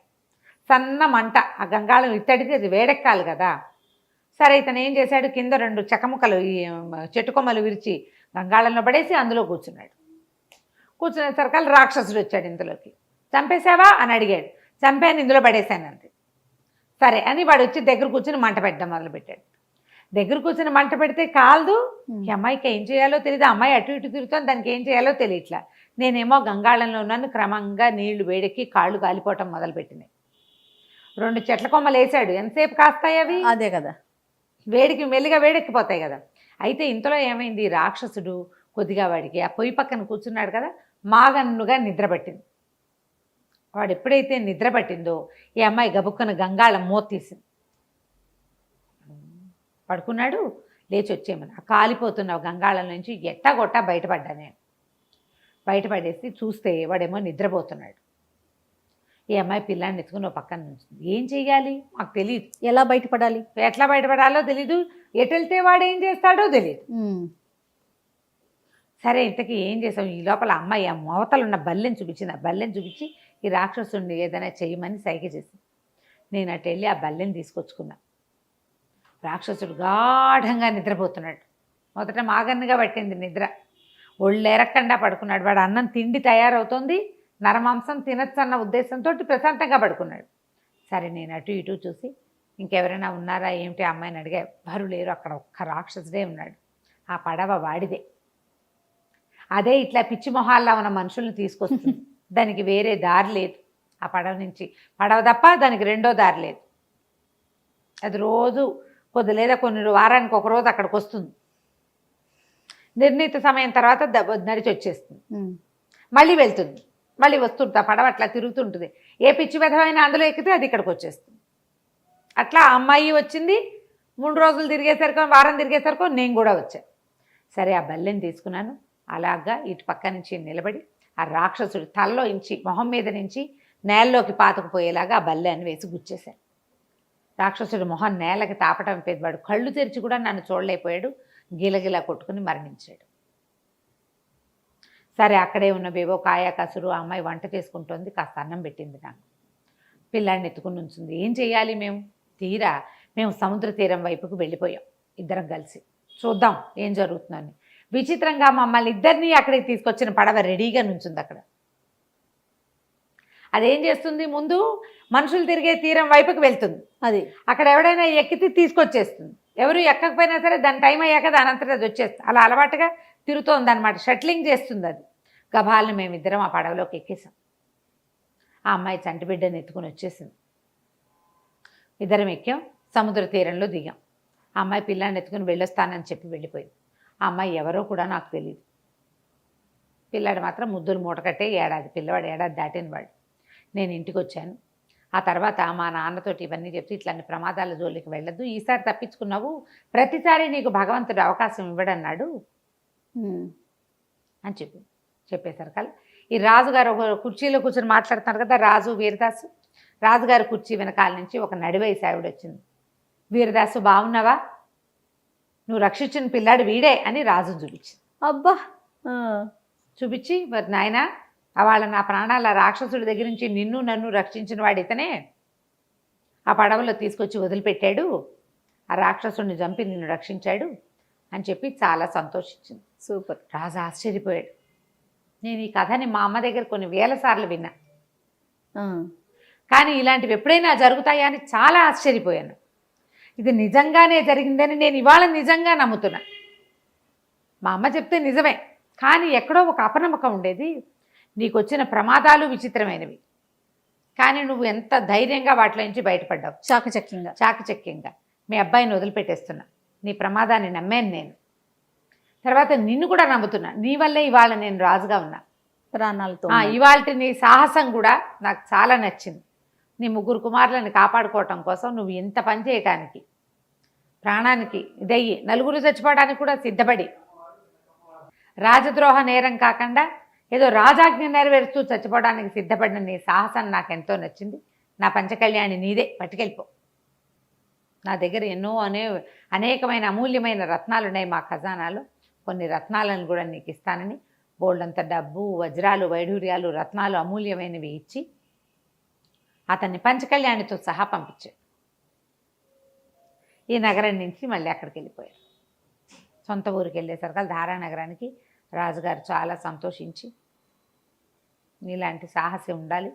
సన్న మంట, ఆ గంగాళం ఇత్తడికి అది వేడెక్కాలి కదా. సరే ఇతను ఏం చేశాడు, కింద 2 చెక్కముక్కలు ఈ చెట్టు కొమ్మలు విరిచి గంగాళంలో పడేసి అందులో కూర్చున్నాడు. కూర్చునేసరికల్ రాక్షసుడు వచ్చాడు ఇందులోకి. చంపేశావా అని అడిగాడు. చంపాను, ఇందులో పడేశాను అంతే. సరే అని వాడు వచ్చి దగ్గర కూర్చుని మంట పెట్టడం మొదలుపెట్టాడు. దగ్గర కూర్చుని మంట పెడితే కాలదు. ఈ అమ్మాయికి ఏం చేయాలో తెలియదు, అమ్మాయి అటు ఇటు తిరుగుతాను, దానికి ఏం చేయాలో తెలియట్లా. నేనేమో గంగాళంలో ఉన్నాను, క్రమంగా నీళ్లు వేడెక్కి కాళ్ళు కాలిపోవటం మొదలుపెట్టినాయి. 2 చెట్ల కొమ్మలు వేసాడు, ఎంతసేపు కాస్తాయి అవి, అదే కదా, వేడికి మెల్లిగా వేడెక్కిపోతాయి కదా. అయితే ఇంతలో ఏమైంది, రాక్షసుడు కొద్దిగా వాడికి ఆ పొయ్యి పక్కన కూర్చున్నాడు కదా, మాగన్నుగా నిద్రపట్టింది. వాడు ఎప్పుడైతే నిద్ర పట్టిందో ఈ అమ్మాయి గబుక్కున గంగాళం మూత తీసింది. పడుకున్నాడు, లేచి వచ్చేయమని ఆ కాలిపోతున్న గంగాళం నుంచి ఎట్టాగొట్టా బయటపడ్డా నేను. బయటపడేసి చూస్తే వాడేమో నిద్రపోతున్నాడు. ఈ అమ్మాయి పిల్లాన్ని ఎత్తుకుని ఒక పక్కన నుంచింది. ఏం చెయ్యాలి మాకు తెలియదు, ఎలా బయటపడాలి, ఎట్లా బయటపడాలో తెలీదు, ఎటు వెళ్తే వాడు ఏం చేస్తాడో తెలియదు. సరే ఇంతకీ ఏం చేసాం, ఈ లోపల అమ్మాయి ఆ మోతలు ఉన్న బల్లెని చూపించింది. ఆ బల్లెని చూపించి ఈ రాక్షసుడిని ఏదైనా చేయమని సైగ చేసింది. నేను అటు వెళ్ళి ఆ బల్లెని తీసుకొచ్చుకున్నా. రాక్షసుడు గాఢంగా నిద్రపోతున్నాడు. మొదట మాగన్నుగా పట్టింది నిద్ర, ఒళ్ళెరక్కండా పడుకున్నాడు. వాడు అన్నం తిండి తయారవుతోంది, నరమాంసం తినచ్చు అన్న ఉద్దేశంతో ప్రశాంతంగా పడుకున్నాడు. సరే నేను అటు ఇటు చూసి ఇంకెవరైనా ఉన్నారా ఏమిటి అమ్మాయిని అడిగా. ఎవ్వరూ లేరు, అక్కడ ఒక్క రాక్షసుడే ఉన్నాడు. ఆ పడవ వాడిదే, అదే ఇట్లా పిచ్చి మొహాల్లో ఉన్న మనుషుల్ని తీసుకొస్తుంది. దానికి వేరే దారి లేదు, ఆ పడవ నుంచి పడవ తప్ప దానికి రెండో దారి లేదు. అది రోజు లేదా కొన్ని వారానికి ఒక రోజు అక్కడికి వస్తుంది. నిర్ణీత సమయం తర్వాత నడిచి వచ్చేస్తుంది, మళ్ళీ వెళ్తుంది. మళ్ళీ వస్తుంటా పడవ అట్లా తిరుగుతుంటుంది. ఏ పిచ్చి విధమైన అందులో ఎక్కితే అది ఇక్కడికి వచ్చేస్తుంది. అట్లా ఆ అమ్మాయి వచ్చింది. 3 రోజులు తిరిగేసరికి, వారం తిరిగేసరికి నేను కూడా వచ్చాను. సరే ఆ బల్లెని తీసుకున్నాను. అలాగా ఇటు పక్క నుంచి నిలబడి ఆ రాక్షసుడి తలలో ఇంచి మొహం మీద నుంచి నేలలోకి పాతుకుపోయేలాగా ఆ బల్లెని వేసి గుచ్చేశాను. రాక్షసుడి మొహం నేలకి తాపటం పెద్దవాడు కళ్ళు తెరిచి కూడా నన్ను చూడలేకపోయాడు. గిలగిలా కొట్టుకుని మరణించాడు. సరే అక్కడే ఉన్న బేబో కాయ కసురు ఆ అమ్మాయి వంట చేసుకుంటోంది. కాస్త అన్నం పెట్టింది నాకు. పిల్లాడిని ఎత్తుకుని ఉంచుంది. ఏం చెయ్యాలి మేము సముద్ర తీరం వైపుకు వెళ్ళిపోయాం ఇద్దరం కలిసి. చూద్దాం ఏం జరుగుతుందని. విచిత్రంగా మమ్మల్ని ఇద్దరిని అక్కడికి తీసుకొచ్చిన పడవ రెడీగా నుంచుంది అక్కడ. అదేం చేస్తుంది, ముందు మనుషులు తిరిగే తీరం వైపుకి వెళ్తుంది. అది అక్కడ ఎవడైనా ఎక్కితే తీసుకొచ్చేస్తుంది. ఎవరు ఎక్కకపోయినా సరే దాని టైం అయ్యాక దాని అంతటా అది వచ్చేస్తుంది. అలా అలవాటుగా తిరుగుతోంది అనమాట. షట్లింగ్ చేస్తుంది అది. గభాలను మేమిద్దరం ఆ పడవలోకి ఎక్కేసాం. ఆ అమ్మాయి చంటి బిడ్డని ఎత్తుకుని వచ్చేసింది. ఇద్దరం ఎక్కాం. సముద్ర తీరంలో దిగాం. ఆ అమ్మాయి పిల్లాన్ని ఎత్తుకుని వెళ్ళొస్తానని చెప్పి వెళ్ళిపోయింది. ఆ అమ్మాయి ఎవరో కూడా నాకు తెలియదు. పిల్లాడు మాత్రం ముద్దులు మూటకట్టే పిల్లవాడు ఏడాది దాటినవాడు. నేను ఇంటికి వచ్చాను. ఆ తర్వాత మా నాన్నతోటి ఇవన్నీ చెప్తే ఇట్లాంటి ప్రమాదాల జోలికి వెళ్ళొద్దు, ఈసారి తప్పించుకున్నావు, ప్రతిసారి నీకు భగవంతుడు అవకాశం ఇవ్వడన్నాడు అని చెప్పేసరికల్ ఈ రాజుగారు ఒక కుర్చీలో కూర్చొని మాట్లాడుతున్నారు కదా, రాజు వీరదాసు. రాజుగారి కుర్చీ వెనకాల నుంచి ఒక నడివయసు ఆవిడ వచ్చింది. వీరదాసు బాగున్నావా, నువ్వు రక్షించిన పిల్లాడు వీడే అని రాజును చూపించింది. అబ్బా చూపించి, మరి నాయన వాళ్ళ నా ప్రాణాల రాక్షసుడి దగ్గర నుంచి నిన్ను నన్ను రక్షించిన వాడు ఇతనే, ఆ పడవలో తీసుకొచ్చి వదిలిపెట్టాడు, ఆ రాక్షసుడిని చంపి నిన్ను రక్షించాడు అని చెప్పి చాలా సంతోషించింది. సూపర్. రాజు ఆశ్చర్యపోయాడు. నేను ఈ కథని మా అమ్మ దగ్గర కొన్ని వేల సార్లు విన్నా, కానీ ఇలాంటివి ఎప్పుడైనా జరుగుతాయా అని చాలా ఆశ్చర్యపోయాను. ఇది నిజంగానే జరిగిందని నేను ఇవాళ నిజంగా నమ్ముతున్నా. మా అమ్మ చెప్తే నిజమే, కానీ ఎక్కడో ఒక అపనమ్మకం ఉండేది. నీకు వచ్చిన ప్రమాదాలు విచిత్రమైనవి, కానీ నువ్వు ఎంత ధైర్యంగా వాటిలో నుంచి బయటపడ్డావు. చాకచక్యంగా మీ అబ్బాయిని వదిలిపెట్టేస్తున్నా. నీ ప్రమాదాన్ని నమ్మాను నేను. తర్వాత నిన్ను కూడా నమ్ముతున్నా. నీ వల్లే ఇవాళ నేను రాజుగా ఉన్నా. ప్రాణాలతో ఇవాళ నీ సాహసం కూడా నాకు చాలా నచ్చింది. నీ 3 కుమారులను కాపాడుకోవటం కోసం నువ్వు ఇంత పని చేయటానికి, ప్రాణానికి ఇదయ్యి నలుగురు చచ్చిపోవడానికి కూడా సిద్ధపడి, రాజద్రోహ నేరం కాకుండా ఏదో రాజాజ్ఞ నెరవేరుస్తూ చచ్చిపోవడానికి సిద్ధపడిన నీ సాహసం నాకెంతో నచ్చింది. నా పంచకళ్యాణి నీదే, పట్టుకెళ్ళిపో. నా దగ్గర ఎన్నో అనేకమైన అమూల్యమైన రత్నాలు ఉన్నాయి మా ఖజానాలో. కొన్ని రత్నాలను కూడా నీకు ఇస్తానని బోల్డంత డబ్బు, వజ్రాలు, వైఢూర్యాలు, రత్నాలు అమూల్యమైనవి ఇచ్చి అతన్ని పంచకళ్యాణితో సహా పంపించాడు. ఈ నగరం నుంచి మళ్ళీ అక్కడికి వెళ్ళిపోయారు. సొంత ఊరికి వెళ్ళేసరికి ధారానగరానికి రాజుగారు చాలా సంతోషించి, ఇలాంటి సాహసం ఉండాలి,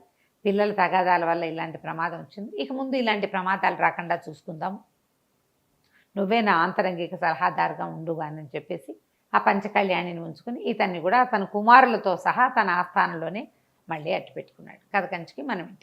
పిల్లల తగాదాల వల్ల ఇలాంటి ప్రమాదం వచ్చింది, ఇక ముందు ఇలాంటి ప్రమాదాలు రాకుండా చూసుకుందాము, నువ్వే నా ఆంతరంగిక సలహాదారుగా ఉండుగానని చెప్పేసి ఆ పంచకళ్యాణిని ఉంచుకుని ఇతన్ని కూడా తన కుమారులతో సహా తన ఆస్థానంలోనే మళ్ళీ అట్టు పెట్టుకున్నాడు. కథ కంచికి మనం